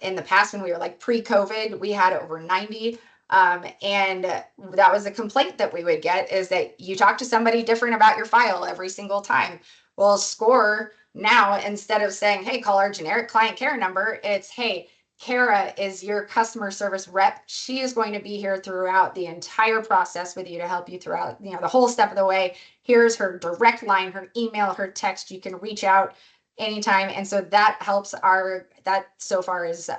In the past, when we were like pre-COVID, we had over 90. And that was a complaint that we would get, is that you talk to somebody different about your file every single time. Well, Score now, instead of saying, hey, call our generic client care number, it's, hey, Kara is your customer service rep. She is going to be here throughout the entire process with you to help you throughout, the whole step of the way. Here's her direct line, her email, her text. You can reach out anytime. And so that helps that so far is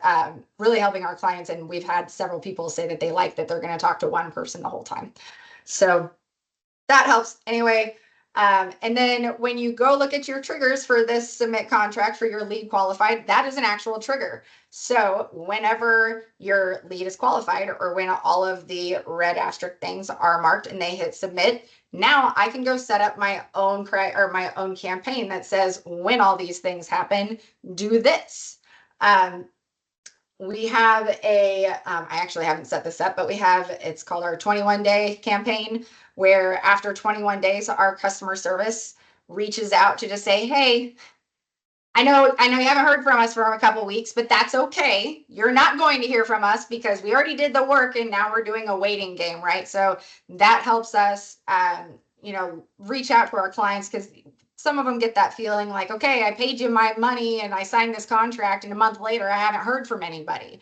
really helping our clients. And we've had several people say that they like that they're going to talk to one person the whole time. So that helps anyway. And then when you go look at your triggers for this submit contract for your lead qualified, that is an actual trigger. So whenever your lead is qualified, or when all of the red asterisk things are marked and they hit submit, now I can go set up my own campaign that says, when all these things happen, do this. We have I actually haven't set this up, but it's called our 21-day campaign, where after 21 days, our customer service reaches out to just say, hey, I know you haven't heard from us for a couple weeks, but that's okay. You're not going to hear from us because we already did the work and now we're doing a waiting game, right? So that helps us, reach out to our clients, because some of them get that feeling like, okay, I paid you my money and I signed this contract, and a month later, I haven't heard from anybody.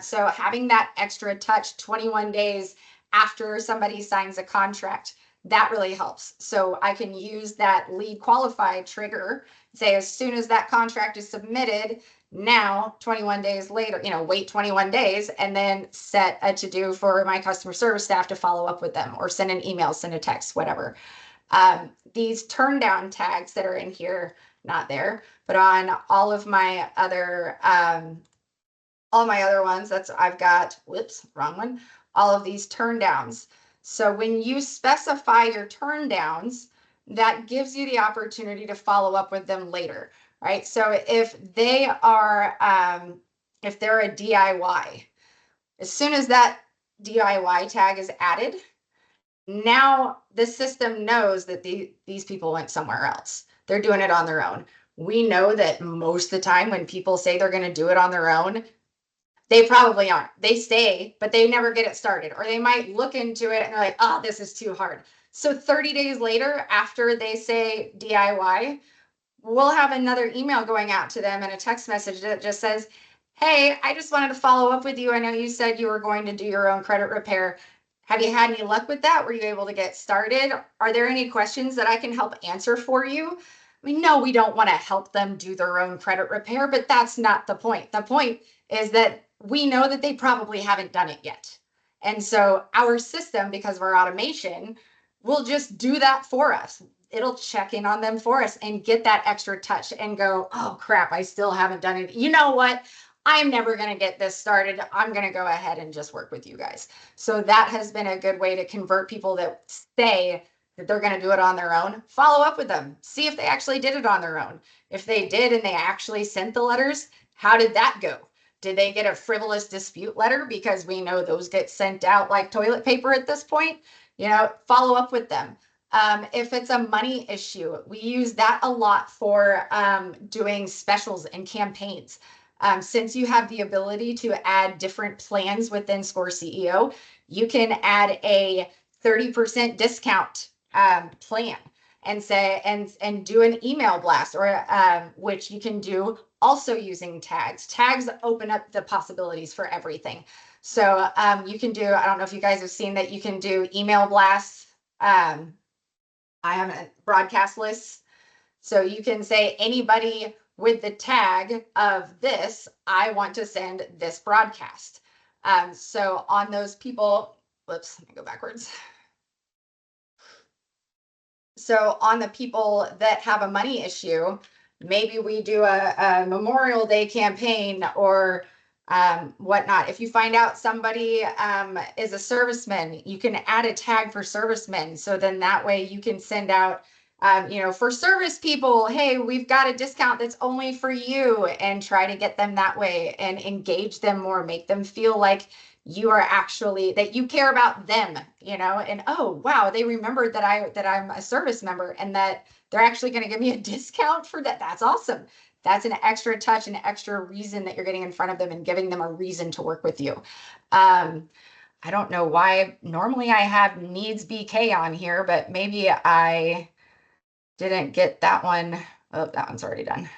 So having that extra touch 21 days after somebody signs a contract, that really helps. So I can use that lead qualified trigger, say as soon as that contract is submitted, now 21 days later, wait 21 days and then set a to-do for my customer service staff to follow up with them, or send an email, send a text, whatever. These turn down tags that are in here, not there, but on all of my other ones, I've got, whoops, wrong one, all of these turn downs. So when you specify your turn downs, that gives you the opportunity to follow up with them later, right? So if they are, if they're a DIY, as soon as that DIY tag is added, now the system knows that these people went somewhere else. They're doing it on their own. We know that most of the time when people say they're going to do it on their own, they probably aren't. They stay, but they never get it started. Or they might look into it and they're like, oh, this is too hard. So 30 days later, after they say DIY, we'll have another email going out to them and a text message that just says, Hey, I just wanted to follow up with you. I know you said you were going to do your own credit repair. Have you had any luck with that? Were you able to get started? Are there any questions that I can help answer for you? I mean, no, we don't want to help them do their own credit repair, but that's not the point. The point is that we know that they probably haven't done it yet. And so our system, because of our automation, will just do that for us. It'll check in on them for us and get that extra touch and go, oh crap, I still haven't done it. You know what? I'm never going to get this started. I'm going to go ahead and just work with you guys. So that has been a good way to convert people that say that they're going to do it on their own. Follow up with them. See if they actually did it on their own. If they did and they actually sent the letters, how did that go? Did they get a frivolous dispute letter? Because we know those get sent out like toilet paper at this point. Follow up with them. If it's a money issue, we use that a lot for doing specials and campaigns. Since you have the ability to add different plans within ScoreCEO, you can add a 30% discount plan and say and do an email blast, or which you can do also using tags. Tags open up the possibilities for everything. So you can do, I don't know if you guys have seen that, you can do email blasts. I have a broadcast list. So you can say anybody with the tag of this, I want to send this broadcast. So on those people, whoops, let me go backwards. So on the people that have a money issue, maybe we do a Memorial Day campaign or whatnot. If you find out somebody is a serviceman, you can add a tag for servicemen. So then that way you can send out, for service people, hey, we've got a discount that's only for you, and try to get them that way and engage them more, make them feel like you are actually, that you care about them, and oh wow, they remembered that I'm a service member and that they're actually going to give me a discount for that. That's awesome. That's an extra touch, an extra reason that you're getting in front of them and giving them a reason to work with you. I don't know why normally I have needs BK on here, but maybe I didn't get that one. Oh, that one's already done.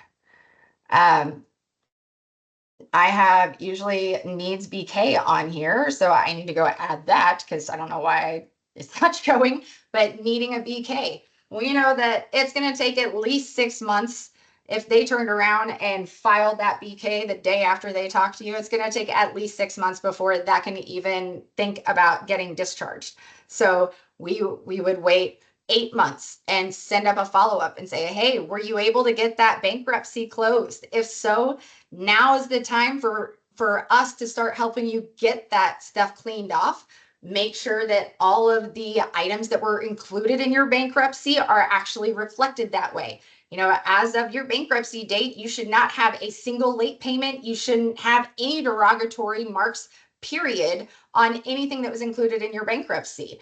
I have usually needs BK on here, so I need to go add that because I don't know why it's not showing, but needing a BK. We know that it's going to take at least 6 months. If they turned around and filed that BK the day after they talk to you, it's going to take at least 6 months before that can even think about getting discharged. So we would wait 8 months and send up a follow-up and say, hey, were you able to get that bankruptcy closed? If so, now is the time for us to start helping you get that stuff cleaned off. Make sure that all of the items that were included in your bankruptcy are actually reflected that way. As of your bankruptcy date, you should not have a single late payment. You shouldn't have any derogatory marks, period, on anything that was included in your bankruptcy.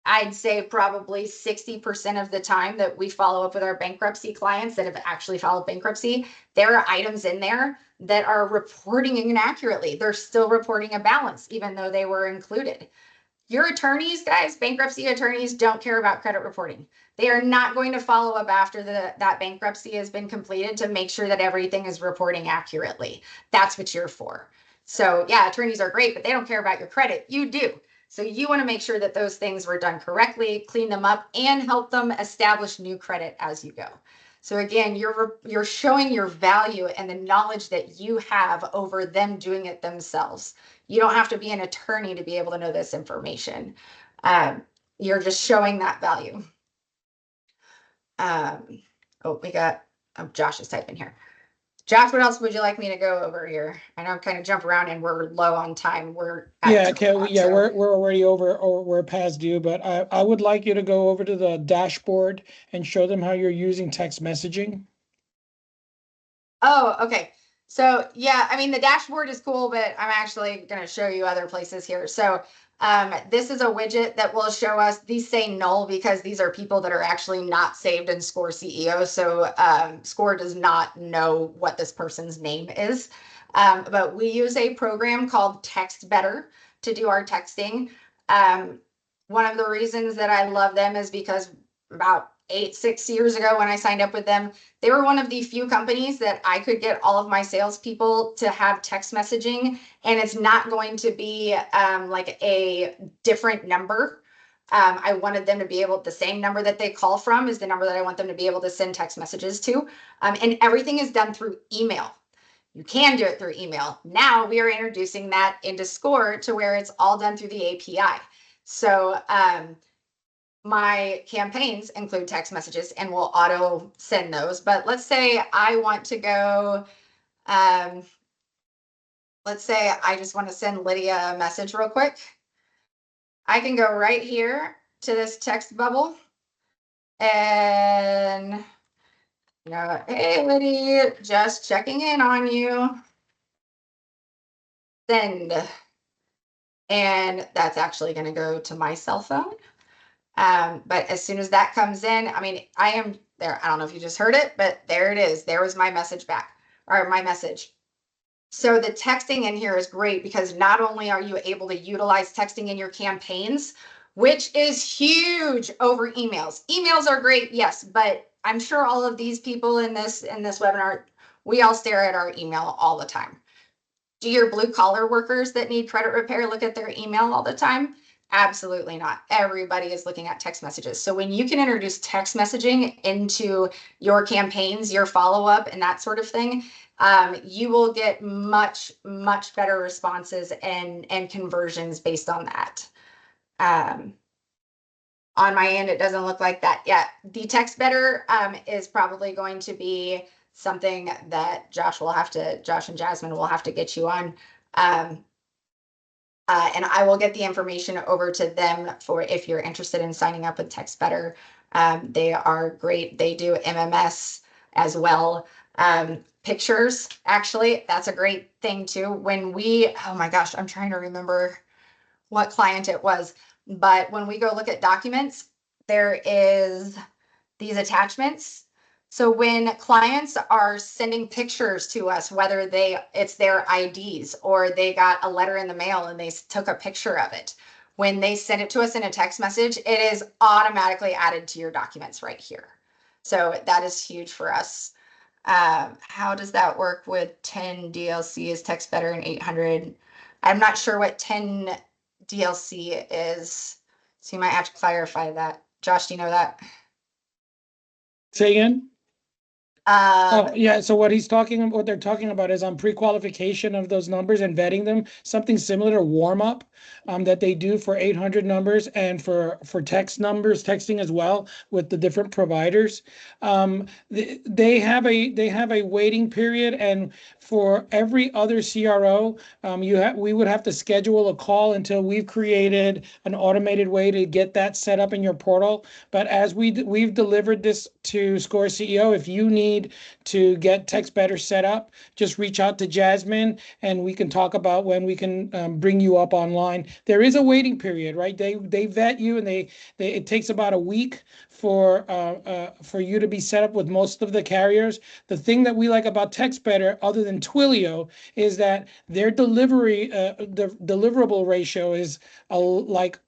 I'd say probably 60% of the time that we follow up with our bankruptcy clients that have actually filed bankruptcy, there are items in there that are reporting inaccurately. They're still reporting a balance, even though they were included. Your attorneys, guys, bankruptcy attorneys don't care about credit reporting. They are not going to follow up after that bankruptcy has been completed to make sure that everything is reporting accurately. That's what you're for. So yeah, attorneys are great, but they don't care about your credit. You do. So you want to make sure that those things were done correctly, clean them up, and help them establish new credit as you go. So again, you're showing your value and the knowledge that you have over them doing it themselves. You don't have to be an attorney to be able to know this information. You're just showing that value. We got Josh is typing here. Josh, what else would you like me to go over here? I know I'm kind of jump around and we're low on time. We're we're already over, or we're past due, but I would like you to go over to the dashboard and show them how you're using text messaging. Oh, okay. So yeah, I mean, the dashboard is cool, but I'm actually going to show you other places here. So this is a widget that will show us, these say null because these are people that are actually not saved in ScoreCEO. So Score does not know what this person's name is. But we use a program called Text Better to do our texting. One of the reasons that I love them is because about 6 years ago when I signed up with them. They were one of the few companies that I could get all of my salespeople to have text messaging, and it's not going to be like a different number. I wanted them to be able, the same number that they call from is the number that I want them to be able to send text messages to. And everything is done through email. You can do it through email. Now we are introducing that into Score to where it's all done through the API. So my campaigns include text messages and we'll auto send those. But let's say I want to go, let's say I just want to send Lydia a message real quick. I can go right here to this text bubble and, hey, Lydia, just checking in on you. Send. And that's actually going to go to my cell phone. But as soon as that comes in, I mean, I am there. I don't know if you just heard it, but there it is. There was my message back, or my message. So the texting in here is great because not only are you able to utilize texting in your campaigns, which is huge over emails. Emails are great, yes, but I'm sure all of these people in this webinar, we all stare at our email all the time. Do your blue collar workers that need credit repair look at their email all the time? Absolutely not. Everybody is looking at text messages. So when you can introduce text messaging into your campaigns, your follow-up and that sort of thing, you will get much, much better responses and conversions based on that. On my end, it doesn't look like that yet. The text better is probably going to be something that Josh and Jasmine will have to get you on. And I will get the information over to them for if you're interested in signing up with Text Better. They are great. They do MMS as well. Pictures, actually, that's a great thing too. Oh my gosh, I'm trying to remember what client it was, but when we go look at documents, there is these attachments. So when clients are sending pictures to us, whether it's their IDs or they got a letter in the mail and they took a picture of it, when they send it to us in a text message, it is automatically added to your documents right here. So that is huge for us. How does that work with 10 DLC? Is text better and 800? I'm not sure what 10 DLC is. So you might have to clarify that. Josh, do you know that? Say again? Oh, yeah. So what they're talking about is on pre-qualification of those numbers and vetting them, something similar to warm up that they do for 800 numbers and for text numbers, texting as well with the different providers. They have a waiting period, and for every other CRO, we would have to schedule a call until we've created an automated way to get that set up in your portal. But as we've delivered this to ScoreCEO, if you need to get Text Better set up, just reach out to Jasmine and we can talk about when we can bring you up online. There is a waiting period, right? They vet you, and it takes about a week for you to be set up with most of the carriers. The thing that we like about Text Better, other than Twilio, is that their the deliverable ratio is like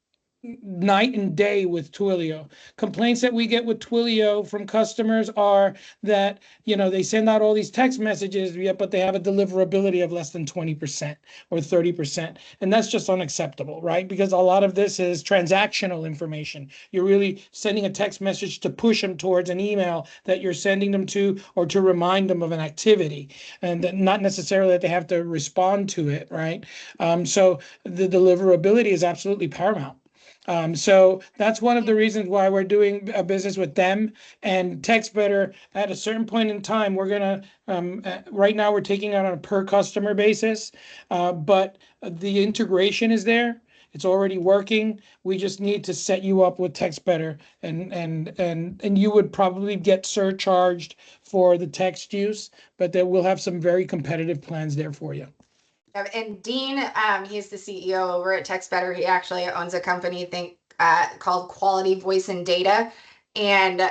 night and day with Twilio. Complaints that we get with Twilio from customers are that, they send out all these text messages, but they have a deliverability of less than 20% or 30%. And that's just unacceptable, right? Because a lot of this is transactional information. You're really sending a text message to push them towards an email that you're sending them to, or to remind them of an activity, and that not necessarily that they have to respond to it, right? So the deliverability is absolutely paramount. So that's one of the reasons why we're doing a business with them and Text Better. At a certain point in time, we're gonna right now we're taking it on a per customer basis, but the integration is there. It's already working. We just need to set you up with Text Better, and you would probably get surcharged for the text use, but then we'll have some very competitive plans there for you. And Dean, he's the CEO over at Text Better. He actually owns a company called Quality Voice and Data. And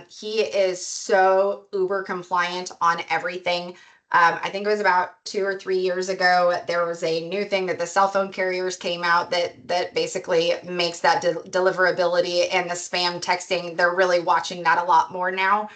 he is so uber compliant on everything. I think it was about 2 or 3 years ago, there was a new thing that the cell phone carriers came out that basically makes that deliverability and the spam texting. They're really watching that a lot more now.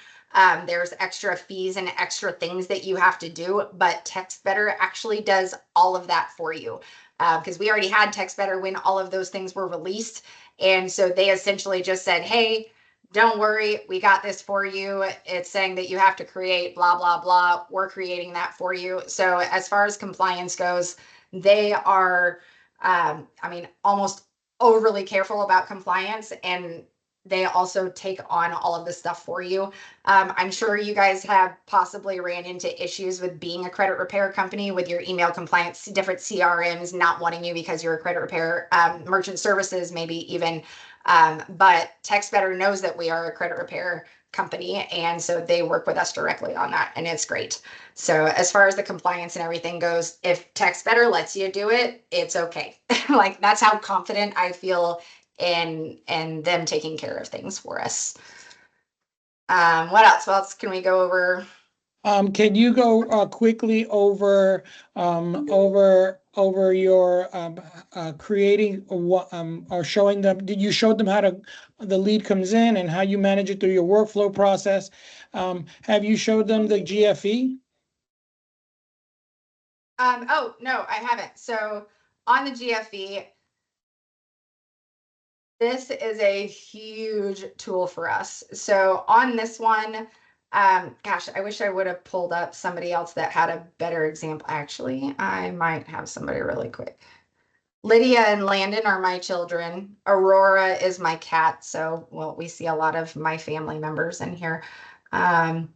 There's extra fees and extra things that you have to do, but Text Better actually does all of that for you. Because we already had Text Better when all of those things were released. And so they essentially just said, hey, don't worry, we got this for you. It's saying that you have to create blah, blah, blah. We're creating that for you. So as far as compliance goes, they are, I mean, almost overly careful about compliance, and they also take on all of this stuff for you. I'm sure you guys have possibly ran into issues with being a credit repair company with your email compliance, different CRMs not wanting you because you're a credit repair, merchant services, maybe even. But TextBetter knows that we are a credit repair company, and so they work with us directly on that, and it's great. So as far as the compliance and everything goes, if TextBetter lets you do it, it's okay. Like that's how confident I feel in them taking care of things for us. What else? What else can we go over? Can you go quickly over over your creating what or showing them? Did you show them how to the lead comes in and how you manage it through your workflow process? Have you showed them the GFE? Oh no, I haven't. So on the GFE, this is a huge tool for us. So on this one, gosh, I wish I would have pulled up somebody else that had a better example. Actually, I might have somebody really quick. Lydia and Landon are my children. Aurora is my cat. So, well, we see a lot of my family members in here. Oh,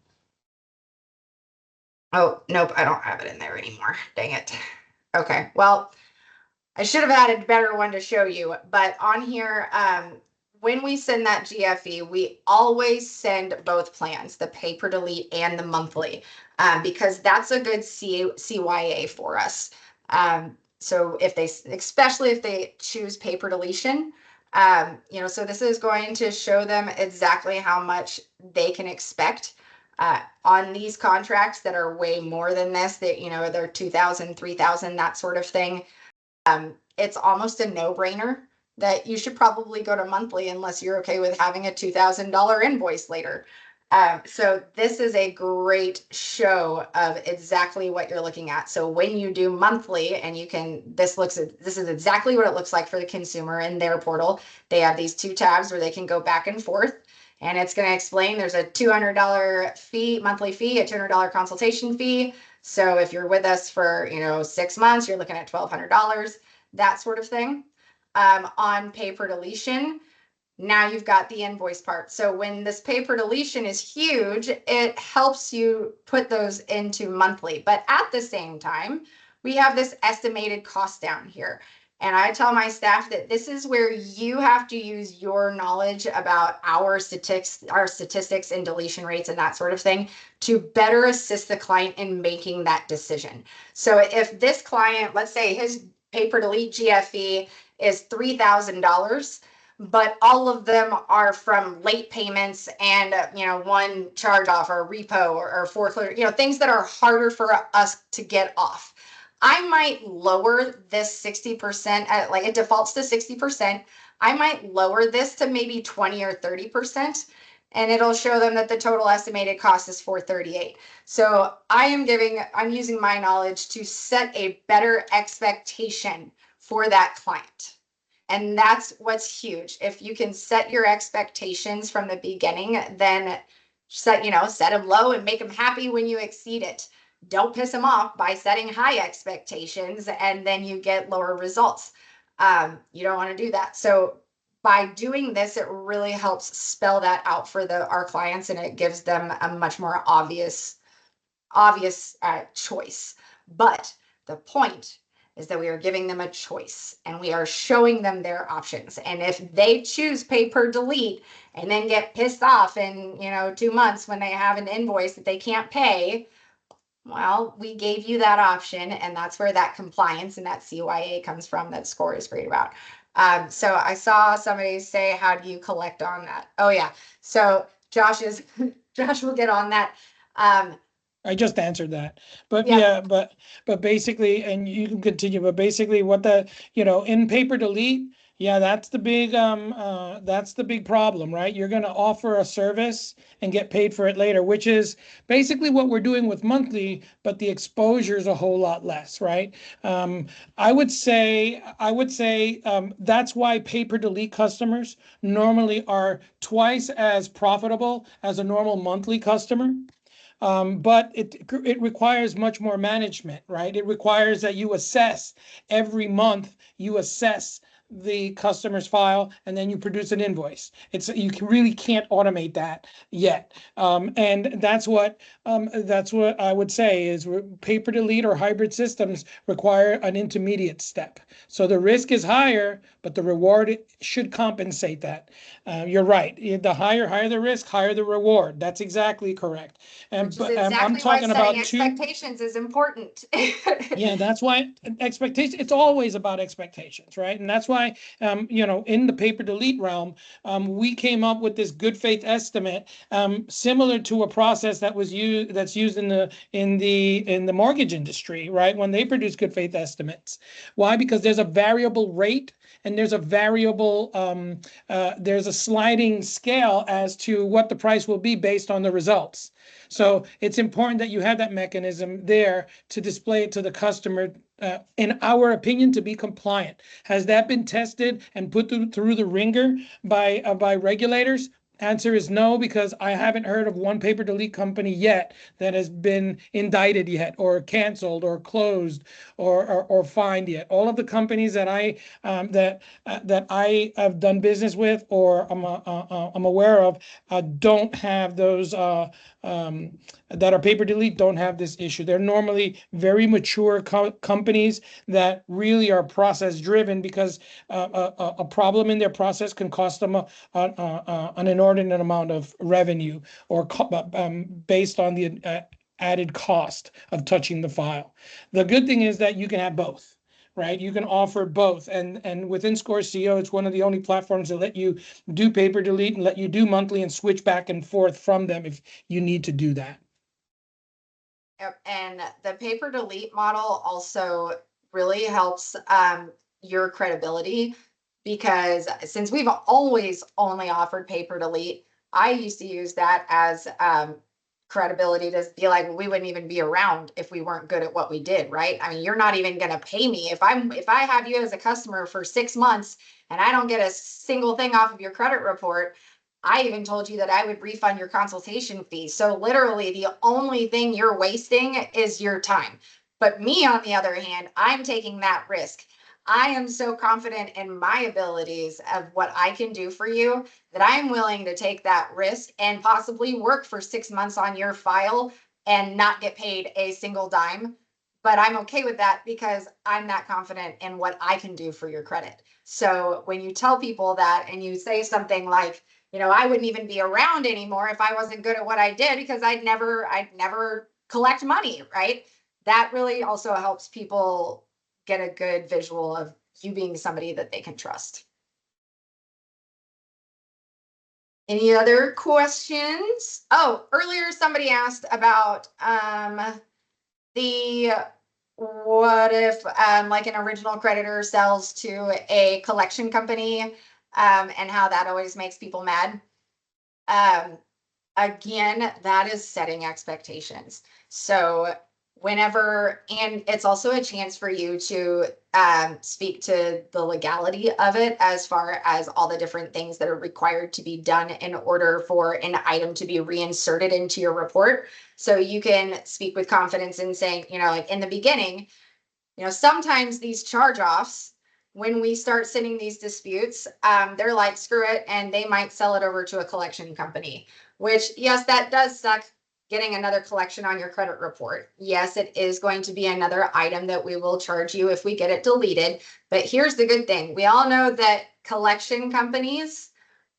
nope, I don't have it in there anymore. Dang it. Okay, well, I should have had a better one to show you, but on here, when we send that GFE, we always send both plans, the pay per delete and the monthly, because that's a good CYA for us. So if they, especially if they choose pay per deletion, so this is going to show them exactly how much they can expect on these contracts that are way more than this, that, they're 2,000, 3,000, that sort of thing. It's almost a no-brainer that you should probably go to monthly unless you're okay with having a $2,000 invoice later. So this is a great show of exactly what you're looking at. So when you do monthly, and this is exactly what it looks like for the consumer in their portal. They have these two tabs where they can go back and forth, and it's going to explain there's a $200 fee, monthly fee, a $200 consultation fee. So if you're with us for 6 months, you're looking at $1,200, that sort of thing. On pay per deletion, now you've got the invoice part. So when this pay per deletion is huge, it helps you put those into monthly. But at the same time, we have this estimated cost down here. And I tell my staff that this is where you have to use your knowledge about our statistics and deletion rates and that sort of thing to better assist the client in making that decision. So if this client, let's say his pay per delete GFE is $3,000, but all of them are from late payments and one charge off or repo or foreclosure, things that are harder for us to get off. I might lower this 60%, like it defaults to 60%. I might lower this to maybe 20 or 30%, and it'll show them that the total estimated cost is $438. So I'm using my knowledge to set a better expectation for that client. And that's what's huge. If you can set your expectations from the beginning, then set them low and make them happy when you exceed it. Don't piss them off by setting high expectations and then you get lower results. You don't want to do that. So by doing this, it really helps spell that out for our clients, and it gives them a much more obvious choice. But the point is that we are giving them a choice and we are showing them their options. And if they choose pay per delete and then get pissed off in 2 months when they have an invoice that they can't pay, well, we gave you that option, and that's where that compliance and that CYA comes from that Score is great about. So I saw somebody say, how do you collect on that? Oh yeah. So Josh will get on that. I just answered that. But Yeah. yeah, but basically, and you can continue, but basically what the, in paper delete, yeah, that's the big problem, right? You're going to offer a service and get paid for it later, which is basically what we're doing with monthly, but the exposure is a whole lot less, right? Um, I would say that's why paper delete customers normally are twice as profitable as a normal monthly customer. But it requires much more management, right? It requires that you assess every month, you assess the customer's file, and then you produce an invoice. Really can't automate that yet, and that's what I would say is paper delete or hybrid systems require an intermediate step. So the risk is higher, but the reward should compensate that. You're right. The higher the risk, higher the reward. That's exactly correct. Which is But I'm exactly why talking setting about two. expectations is important. Yeah, that's why expectation, it's always about expectations, right? And that's why, in the paper delete realm, we came up with this good faith estimate, similar to a process that's used in the mortgage industry, right? When they produce good faith estimates. Why? Because there's a variable rate and there's a sliding scale as to what the price will be based on the results. So it's important that you have that mechanism there to display it to the customer, in our opinion, to be compliant. Has that been tested and put through the ringer by regulators? Answer is no, because I haven't heard of one paper delete company yet that has been indicted yet, or canceled, or closed, or fined yet. All of the companies that I have done business with, or I'm aware of, don't have those. That are paper delete don't have this issue. They're normally very mature companies that really are process driven, because a problem in their process can cost them an inordinate amount of revenue, or based on the added cost of touching the file. The good thing is that you can have both. Right, you can offer both, and within ScoreCEO, it's one of the only platforms that let you do paper delete and let you do monthly and switch back and forth from them if you need to do that. Yep. And the paper delete model also really helps your credibility, because since we've always only offered paper delete, I used to use that as credibility to be like, well, we wouldn't even be around if we weren't good at what we did, right? I mean, you're not even going to pay me if I have you as a customer for 6 months and I don't get a single thing off of your credit report. I even told you that I would refund your consultation fee. So literally the only thing you're wasting is your time. But me, on the other hand, I'm taking that risk. I am so confident in my abilities of what I can do for you that I'm willing to take that risk and possibly work for 6 months on your file and not get paid a single dime. But I'm okay with that because I'm that confident in what I can do for your credit. So when you tell people that and you say something like, I wouldn't even be around anymore if I wasn't good at what I did, because I'd never collect money, right? That really also helps people get a good visual of you being somebody that they can trust. Any other questions? Oh, earlier somebody asked about the what if like an original creditor sells to a collection company, and how that always makes people mad. Again, that is setting expectations. So and it's also a chance for you to speak to the legality of it, as far as all the different things that are required to be done in order for an item to be reinserted into your report. So you can speak with confidence in saying, like in the beginning, sometimes these charge offs, when we start sending these disputes, they're like, screw it, and they might sell it over to a collection company, which, yes, that does suck, getting another collection on your credit report. Yes, it is going to be another item that we will charge you if we get it deleted. But here's the good thing. We all know that collection companies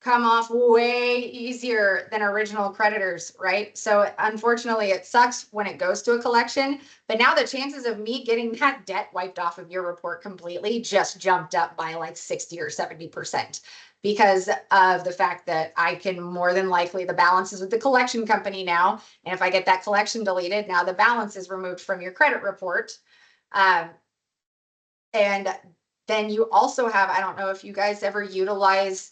come off way easier than original creditors, right? So unfortunately, it sucks when it goes to a collection, but now the chances of me getting that debt wiped off of your report completely just jumped up by like 60 or 70%, because of the fact that I can more than likely, the balance is with the collection company now. And if I get that collection deleted, now the balance is removed from your credit report. And then you also have, I don't know if you guys ever utilize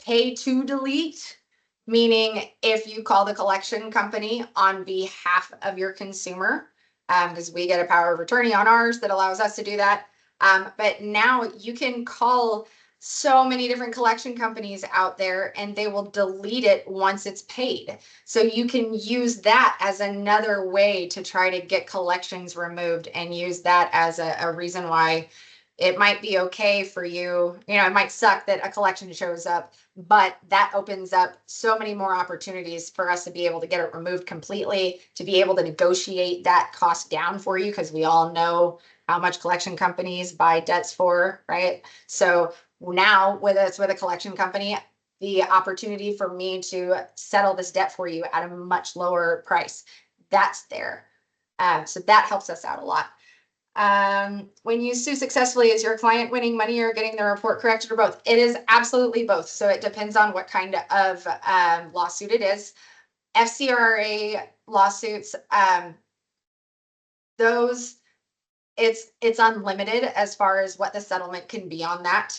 pay to delete, meaning if you call the collection company on behalf of your consumer, because we get a power of attorney on ours that allows us to do that. But now you can call so many different collection companies out there and they will delete it once it's paid. So you can use that as another way to try to get collections removed and use that as a reason why it might be okay for you. You know, it might suck that a collection shows up, but that opens up so many more opportunities for us to be able to get it removed completely, to be able to negotiate that cost down for you, because we all know how much collection companies buy debts for, right? So now, whether it's with a collection company, the opportunity for me to settle this debt for you at a much lower price, that's there. So that helps us out a lot. When you sue successfully, is your client winning money or getting their report corrected, or both? It is absolutely both. So it depends on what kind of lawsuit it is. FCRA lawsuits, those it's unlimited as far as what the settlement can be on that.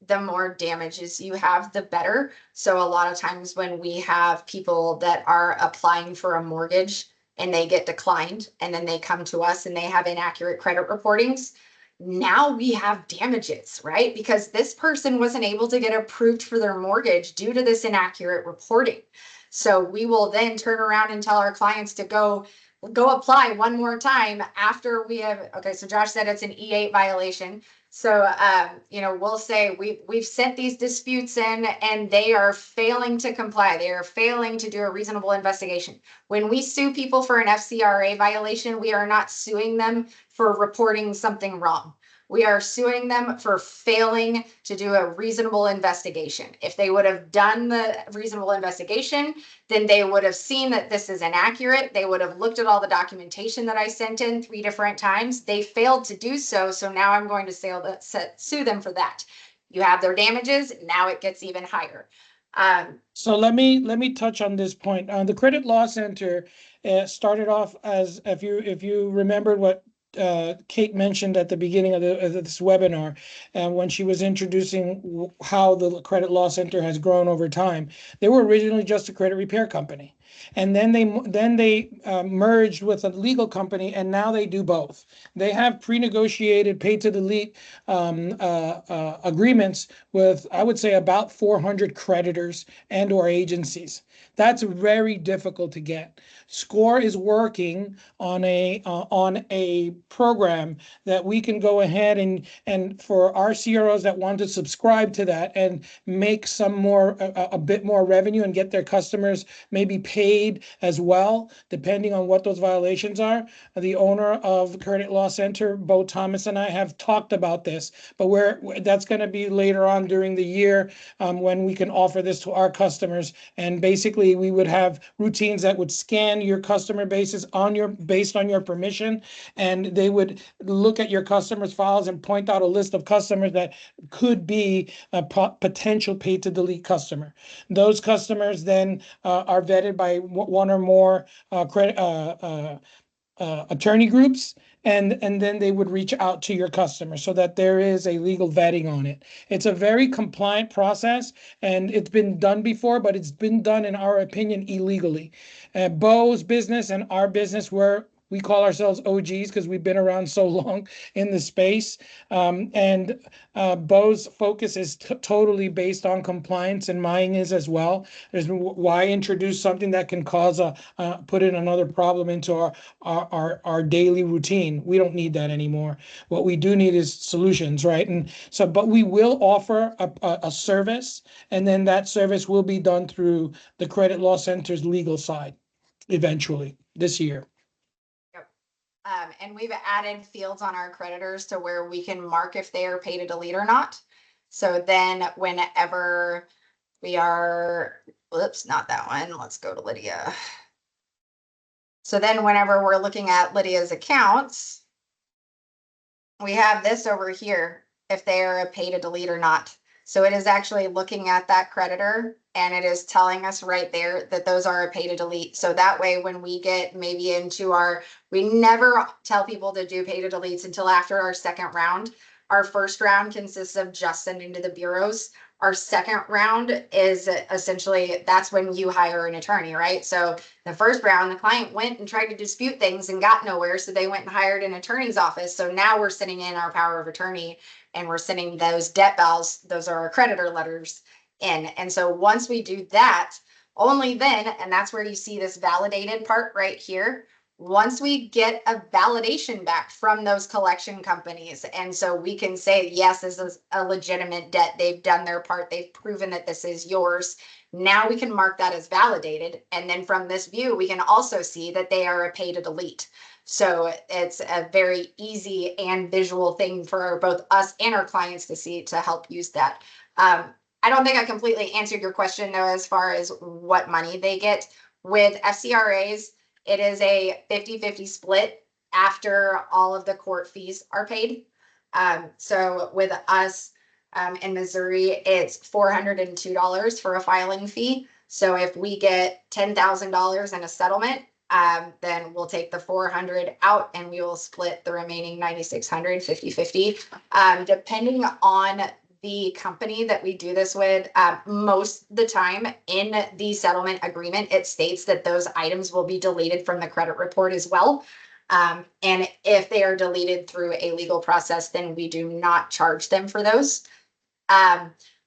The more damages you have, the better. So a lot of times when we have people that are applying for a mortgage and they get declined, and then they come to us and they have inaccurate credit reportings, now we have damages, right? Because this person wasn't able to get approved for their mortgage due to this inaccurate reporting. So we will then turn around and tell our clients to go apply one more time after we have, okay, so Josh said it's an E8 violation. So, you know, we'll say we've sent these disputes in and they are failing to comply. They are failing to do a reasonable investigation. When we sue people for an FCRA violation, we are not suing them for reporting something wrong. We are suing them for failing to do a reasonable investigation. If they would have done the reasonable investigation, then they would have seen that this is inaccurate. They would have looked at all the documentation that I sent in 3 different times. They failed to do so. So now I'm going to sue them for that. You have their damages. Now it gets even higher. So let me touch on this point. The Credit Law Center started off as, if you remembered what Kate mentioned at the beginning of this webinar, when she was introducing how the Credit Law Center has grown over time. They were originally just a credit repair company, and then they merged with a legal company, and now they do both. They have pre-negotiated pay to delete agreements with, I would say, about 400 creditors and or agencies. That's very difficult to get. SCORE is working on a program that we can go ahead and for our CROs that want to subscribe to that and make some more a bit more revenue and get their customers maybe paid as well, depending on what those violations are. The owner of Credit Law Center, Bo Thomas, and I have talked about this, but that's going to be later on during the year when we can offer this to our customers. And basically, we would have routines that would scan your customer bases based on your permission, and they would look at your customers' files and point out a list of customers that could be a potential pay to delete customer. Those customers then are vetted by one or more attorney groups, and then they would reach out to your customer so that there is a legal vetting on it. It's a very compliant process, and it's been done before, but it's been done, in our opinion, illegally. Bo's business and our business, we call ourselves OGs because we've been around so long in the space. And Bo's focus is totally based on compliance, and mine is as well. Why introduce something that can cause put in another problem into our daily routine? We don't need that anymore. What we do need is solutions, right? And so, but we will offer a service, and then that service will be done through the Credit Law Center's legal side eventually this year. And we've added fields on our creditors to where we can mark if they are pay to delete or not. So then whenever we are, whoops, not that one. Let's go to Lydia. So then whenever we're looking at Lydia's accounts, we have this over here, if they are a pay to delete or not. So it is actually looking at that creditor and it is telling us right there that those are a pay to delete. So that way, when we get maybe into we never tell people to do pay to deletes until after our second round. Our first round consists of just sending to the bureaus. Our second round is essentially, that's when you hire an attorney, right? So the first round, the client went and tried to dispute things and got nowhere. So they went and hired an attorney's office. So now we're sending in our power of attorney and we're sending those debt vows, those are our creditor letters in. And so once we do that, only then, and that's where you see this validated part right here. Once we get a validation back from those collection companies, and so we can say, yes, this is a legitimate debt. They've done their part. They've proven that this is yours. Now we can mark that as validated. And then from this view, we can also see that they are a pay to delete. So it's a very easy and visual thing for both us and our clients to see to help use that. I don't think I completely answered your question though, as far as what money they get. With FCRAs, it is a 50-50 split after all of the court fees are paid. So with us in Missouri, it's $402 for a filing fee. So if we get $10,000 in a settlement, then we'll take the 400 out and we will split the remaining 9,600 50-50. Depending on the company that we do this with, most of the time in the settlement agreement, it states that those items will be deleted from the credit report as well. And if they are deleted through a legal process, then we do not charge them for those.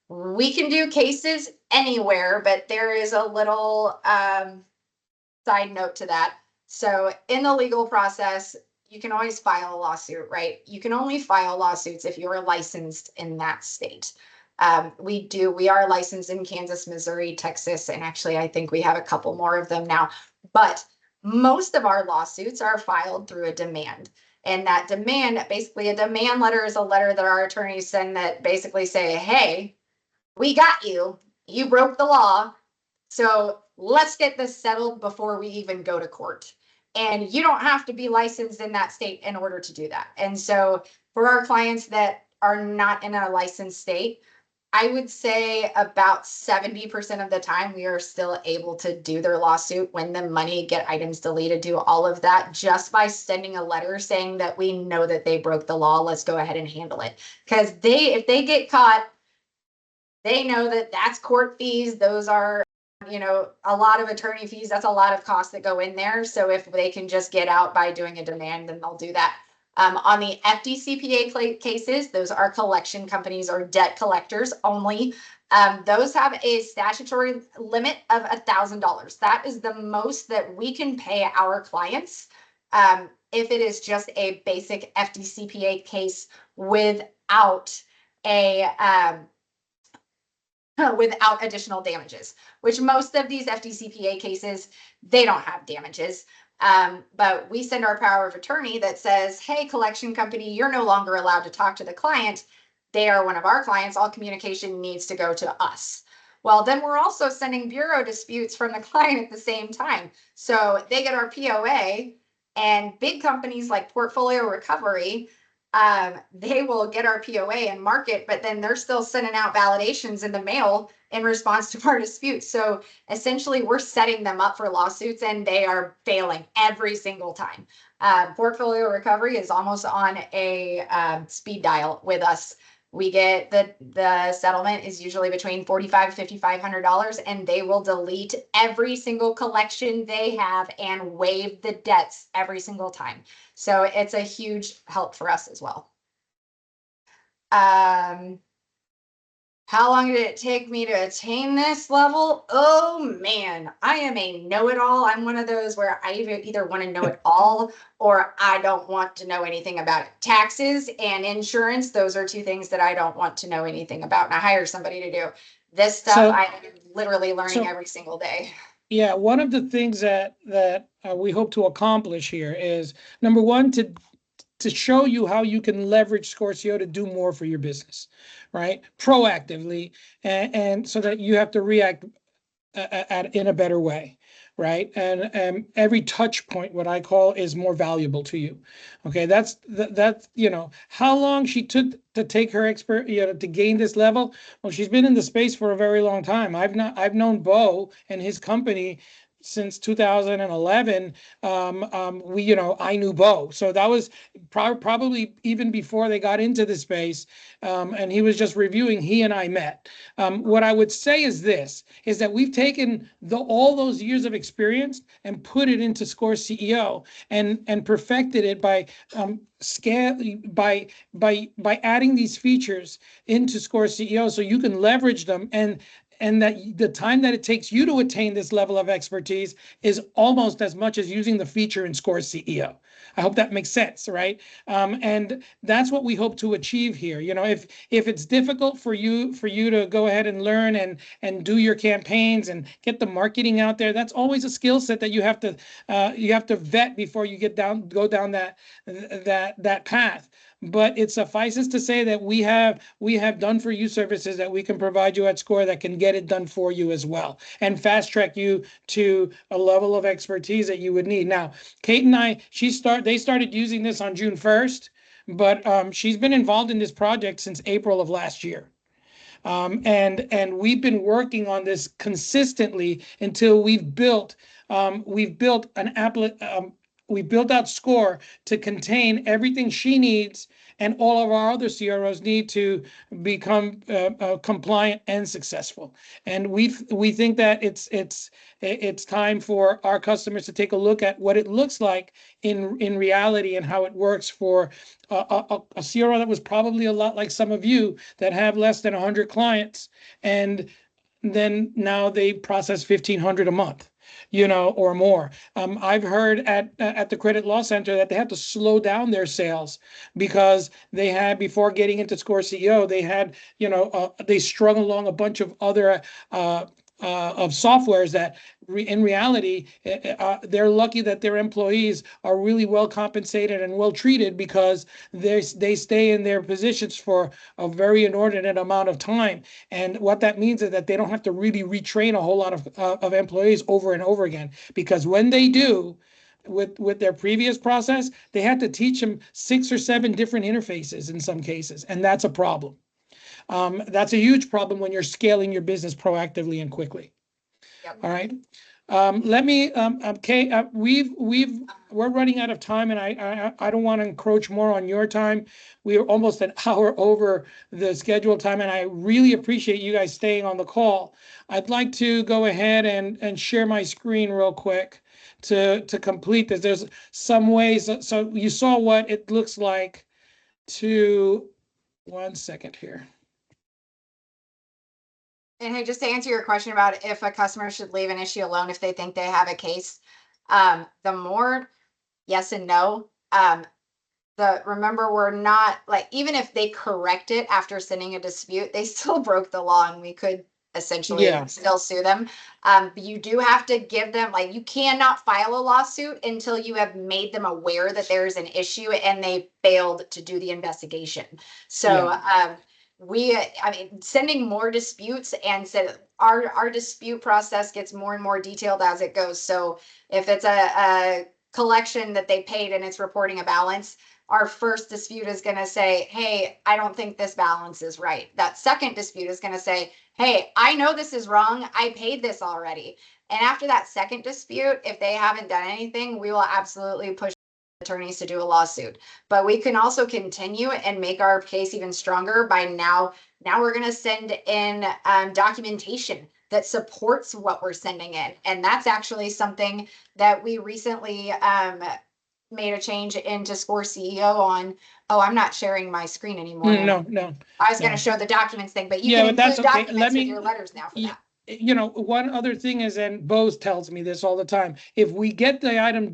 We can do cases anywhere, but there is a little side note to that. So in the legal process, you can always file a lawsuit, right? You can only file lawsuits if you're licensed in that state. We are licensed in Kansas, Missouri, Texas, and actually I think we have a couple more of them now. But most of our lawsuits are filed through a demand. And that demand, basically a demand letter is a letter that our attorneys send that basically say, hey, we got you, you broke the law. So let's get this settled before we even go to court. And you don't have to be licensed in that state in order to do that. And so for our clients that are not in a licensed state, I would say about 70% of the time we are still able to do their lawsuit, win them money, get items deleted, do all of that just by sending a letter saying that we know that they broke the law. Let's go ahead and handle it. Because if they get caught, they know that that's court fees. Those are, a lot of attorney fees. That's a lot of costs that go in there. So if they can just get out by doing a demand, then they'll do that. On the FDCPA cases, those are collection companies or debt collectors only. Those have a statutory limit of $1,000. That is the most that we can pay our clients if it is just a basic FDCPA case without without additional damages, which most of these FDCPA cases, they don't have damages. But we send our power of attorney that says, hey, collection company, you're no longer allowed to talk to the client. They are one of our clients. All communication needs to go to us. Well, then we're also sending bureau disputes from the client at the same time. So they get our POA, and big companies like Portfolio Recovery, they will get our POA and mark it, but then they're still sending out validations in the mail in response to our disputes. So essentially we're setting them up for lawsuits and they are failing every single time. Portfolio Recovery is almost on a speed dial with us. We get the settlement is usually between $4,500 to $5,500, and they will delete every single collection they have and waive the debts every single time. So it's a huge help for us as well. How long did it take me to attain this level? Oh man, I am a know-it-all. I'm one of those where I either want to know it all or I don't want to know anything about it. Taxes and insurance, those are two things that I don't want to know anything about. And I hire somebody to do this stuff. So- I am literally learning every single day. Yeah, one of the things that we hope to accomplish here is, number one, to show you how you can leverage ScoreCEO to do more for your business, right? Proactively, and so that you have to react in a better way. right? And every touch point, what I call, is more valuable to you. Okay, that's how long she took to take her to gain this level. Well, she's been in the space for a very long time. I've known Bo and his company since 2011. I knew Bo, so that was probably even before they got into the space. And he was just reviewing. He and I met. What I would say is this: is that we've taken all those years of experience and put it into ScoreCEO and perfected it by scale by adding these features into ScoreCEO, so you can leverage them, and that the time that it takes you to attain this level of expertise is almost as much as using the feature in ScoreCEO. I hope that makes sense, right? And that's what we hope to achieve here. If it's difficult for you to go ahead and learn and do your campaigns and get the marketing out there, that's always a skill set that you have to vet before you go down that path. But it suffices to say that we have done for you services that we can provide you at Score that can get it done for you as well, and fast track you to a level of expertise that you would need. Now, Kate and I, they started using this on June 1st, but she's been involved in this project since April of last year. And we've been working on this consistently until we've built an app. We built out Score to contain everything she needs and all of our other CROs need to become compliant and successful. And we think that it's time for our customers to take a look at what it looks like in reality and how it works for a CRO that was probably a lot like some of you that have less than 100 clients, and then now they process 1,500 a month, or more. I've heard at the Credit Law Center that they have to slow down their sales because they had, before getting into ScoreCEO, they strung along a bunch of other of softwares that in reality, they're lucky that their employees are really well compensated and well treated, because they stay in their positions for a very inordinate amount of time. And what that means is that they don't have to really retrain a whole lot of employees over and over again, because when they do, with their previous process, they had to teach them 6 or 7 different interfaces in some cases, and that's a problem. That's a huge problem when you're scaling your business proactively and quickly. Yep. All right. Let me, Kate, we're running out of time, and I don't want to encroach more on your time. We are almost an hour over the scheduled time, and I really appreciate you guys staying on the call. I'd like to go ahead and share my screen real quick to complete this. There's some ways, so you saw what it looks like to, 1 second here. And hey, just to answer your question about if a customer should leave an issue alone if they think they have a case, the more yes and no. Remember, we're not like, even if they correct it after sending a dispute, they still broke the law and we could essentially still sue them. But you do have to give them, like, you cannot file a lawsuit until you have made them aware that there's an issue and they failed to do the investigation. So sending more disputes, and our dispute process gets more and more detailed as it goes. So if it's a collection that they paid and it's reporting a balance, our first dispute is going to say, hey, I don't think this balance is right. That second dispute is going to say, hey, I know this is wrong. I paid this already. And after that second dispute, if they haven't done anything, we will absolutely push attorneys to do a lawsuit. But we can also continue and make our case even stronger by now we're going to send in documentation that supports what we're sending in. And that's actually something that we recently made a change into ScoreCEO on. Oh, I'm not sharing my screen anymore. No. I was going to show the documents thing, but you Yeah, can but that's include okay. documents with your letters now for that. One other thing is, and Bose tells me this all the time, if we get the item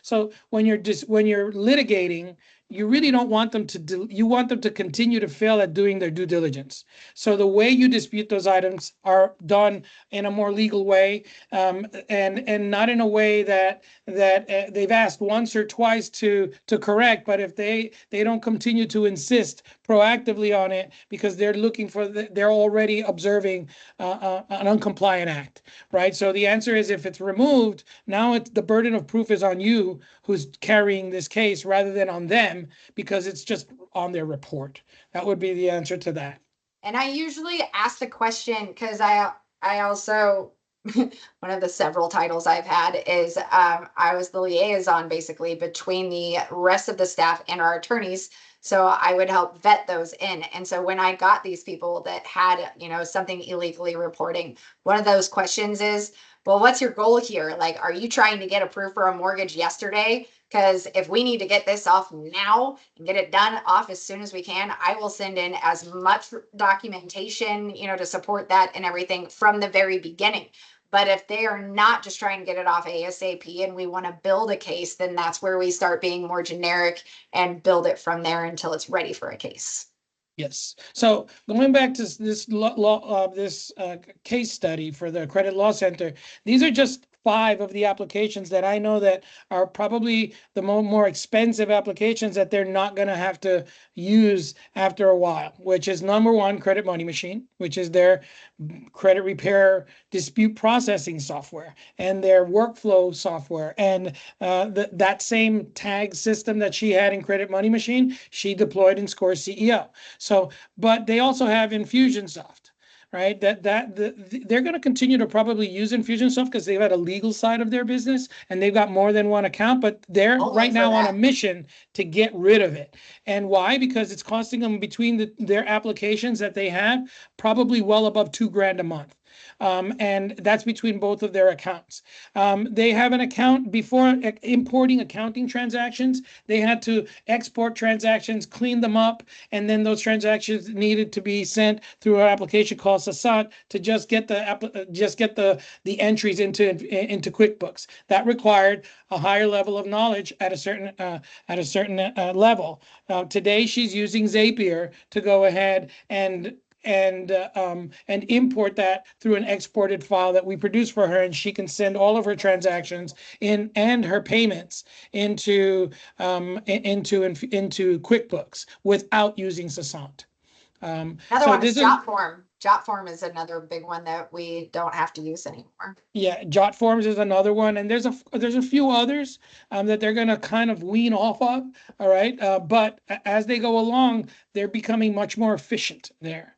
so when you're litigating, you really don't want them to you want them to continue to fail at doing their due diligence. So the way you dispute those items are done in a more legal way, and not in a way that they've asked once or twice to correct. But if they don't continue to insist proactively on it because they're looking for they're already observing an uncompliant act, right? So the answer is, if it's removed, now it's the burden of proof is on you who's carrying this case rather than on them, because it's just on their report. That would be the answer to that. And I usually ask the question because I also one of the several titles I've had is I was the liaison basically between the rest of the staff and our attorneys. So I would help vet those in. And so when I got these people that had, something illegally reporting, one of those questions is, well, what's your goal here? Like, are you trying to get approved for a mortgage yesterday? Because if we need to get this off now and get it done off as soon as we can, I will send in as much documentation, to support that and everything from the very beginning. But if they are not just trying to get it off ASAP and we want to build a case, then that's where we start being more generic and build it from there until it's ready for a case. Yes. So going back to this case study for the Credit Law Center, these are just 5 of the applications that I know that are probably the more expensive applications that they're not going to have to use after a while, which is number 1, Credit Money Machine, which is their credit repair dispute processing software and their workflow software. And that same tag system that she had in Credit Money Machine, she deployed in ScoreCEO. So, but they also have Infusionsoft, right? They're going to continue to probably use Infusionsoft because they've had a legal side of their business and they've got more than one account, but they're right now on a mission to get rid of it. And why? Because it's costing them between their applications that they have probably well above $2,000 a month. And that's between both of their accounts. They have an account before importing accounting transactions. They had to export transactions, clean them up, and then those transactions needed to be sent through an application called Sassat to just get the entries into QuickBooks. That required a higher level of knowledge at a certain level. Today, she's using Zapier to go ahead and import that through an exported file that we produce for her, and she can send all of her transactions in and her payments into QuickBooks without using Sassat. Another one is JotForm. JotForm is another big one that we don't have to use anymore. Yeah, JotForms is another one, and there's a few others that they're going to kind of wean off of. All right, but as they go along, they're becoming much more efficient there.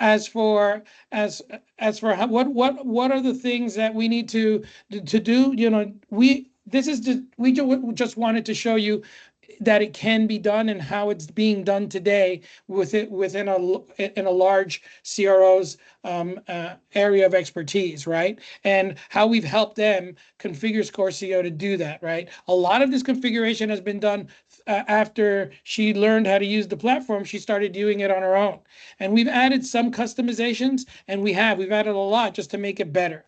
As for what are the things that we need to do, we just wanted to show you that it can be done and how it's being done today within a large CRO's area of expertise, right? And how we've helped them configure ScoreCEO to do that, right? A lot of this configuration has been done after she learned how to use the platform. She started doing it on her own, and we've added some customizations, and we've added a lot just to make it better.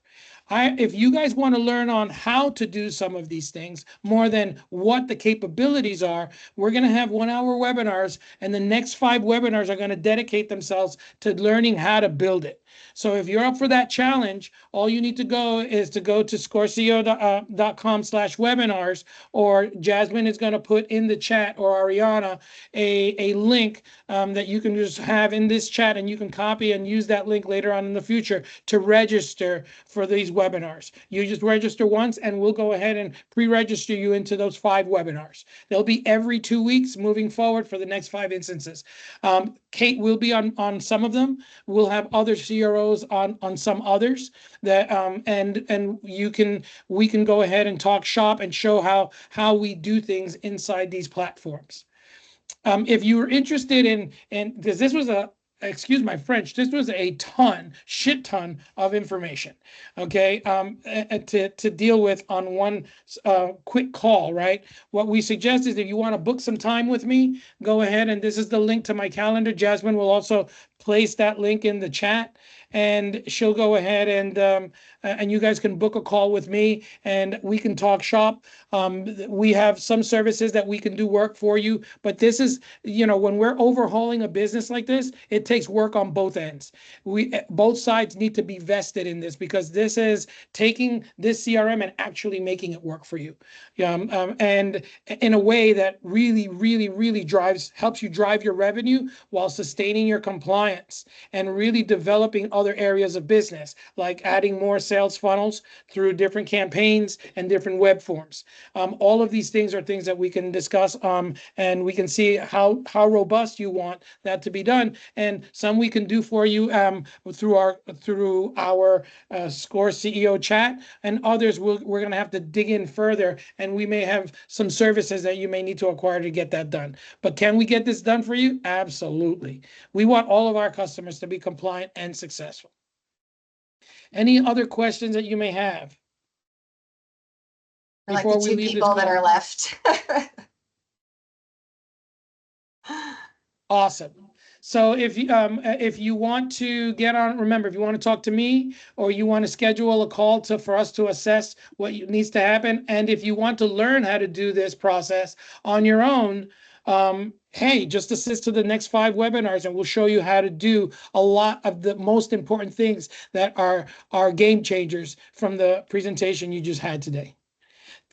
If you guys want to learn on how to do some of these things more than what the capabilities are, we're going to have 1-hour webinars, and the next 5 webinars are going to dedicate themselves to learning how to build it. So if you're up for that challenge, all you need to go to scoreceo.com/webinars, or Jasmine is going to put in the chat, or Ariana, a link that you can just have in this chat, and you can copy and use that link later on in the future to register for these webinars. You just register once, and we'll go ahead and pre-register you into those 5 webinars. They'll be every 2 weeks moving forward for the next 5 instances. Kate will be on some of them. We'll have other CROs on some others that and we can go ahead and talk shop and show how we do things inside these platforms. If you were interested in because this was excuse my French, this was a shit ton of information, okay, to deal with on one quick call, right? What we suggest is if you want to book some time with me, go ahead, and this is the link to my calendar. Jasmine will also place that link in the chat, and she'll go ahead and you guys can book a call with me and we can talk shop. We have some services that we can do work for you, but this is, when we're overhauling a business like this, it takes work on both ends. Both sides need to be vested in this, because this is taking this CRM and actually making it work for you. And in a way that really, really, really helps you drive your revenue while sustaining your compliance and really developing other areas of business, like adding more sales funnels through different campaigns and different web forms. All of these things are things that we can discuss, and we can see how robust you want that to be done. And some we can do for you through our ScoreCEO chat, and others we're going to have to dig in further, and we may have some services that you may need to acquire to get that done. But can we get this done for you? Absolutely. We want all of our customers to be compliant and successful. Any other questions that you may have before we leave this people that call? are left. Awesome. So if you want to get on, remember, if you want to talk to me or you want to schedule a call for us to assess what needs to happen, and if you want to learn how to do this process on your own, hey, just assist to the next 5 webinars and we'll show you how to do a lot of the most important things that are game changers from the presentation you just had today.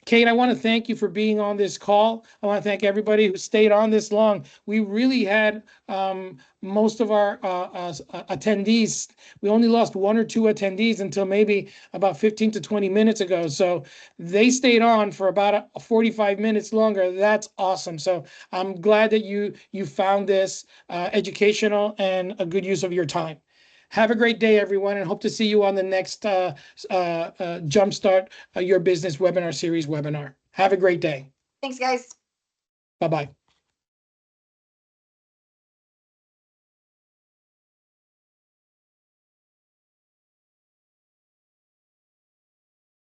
Kate, I want to thank you for being on this call. I want to thank everybody who stayed on this long. We really had most of our attendees. We only lost 1 or 2 attendees until maybe about 15 to 20 minutes ago. So they stayed on for about 45 minutes longer. That's awesome. So I'm glad that you found this educational and a good use of your time. Have a great day, everyone, and hope to see you on the next Jumpstart Your Business webinar series webinar. Have a great day. Thanks, guys. Bye-bye.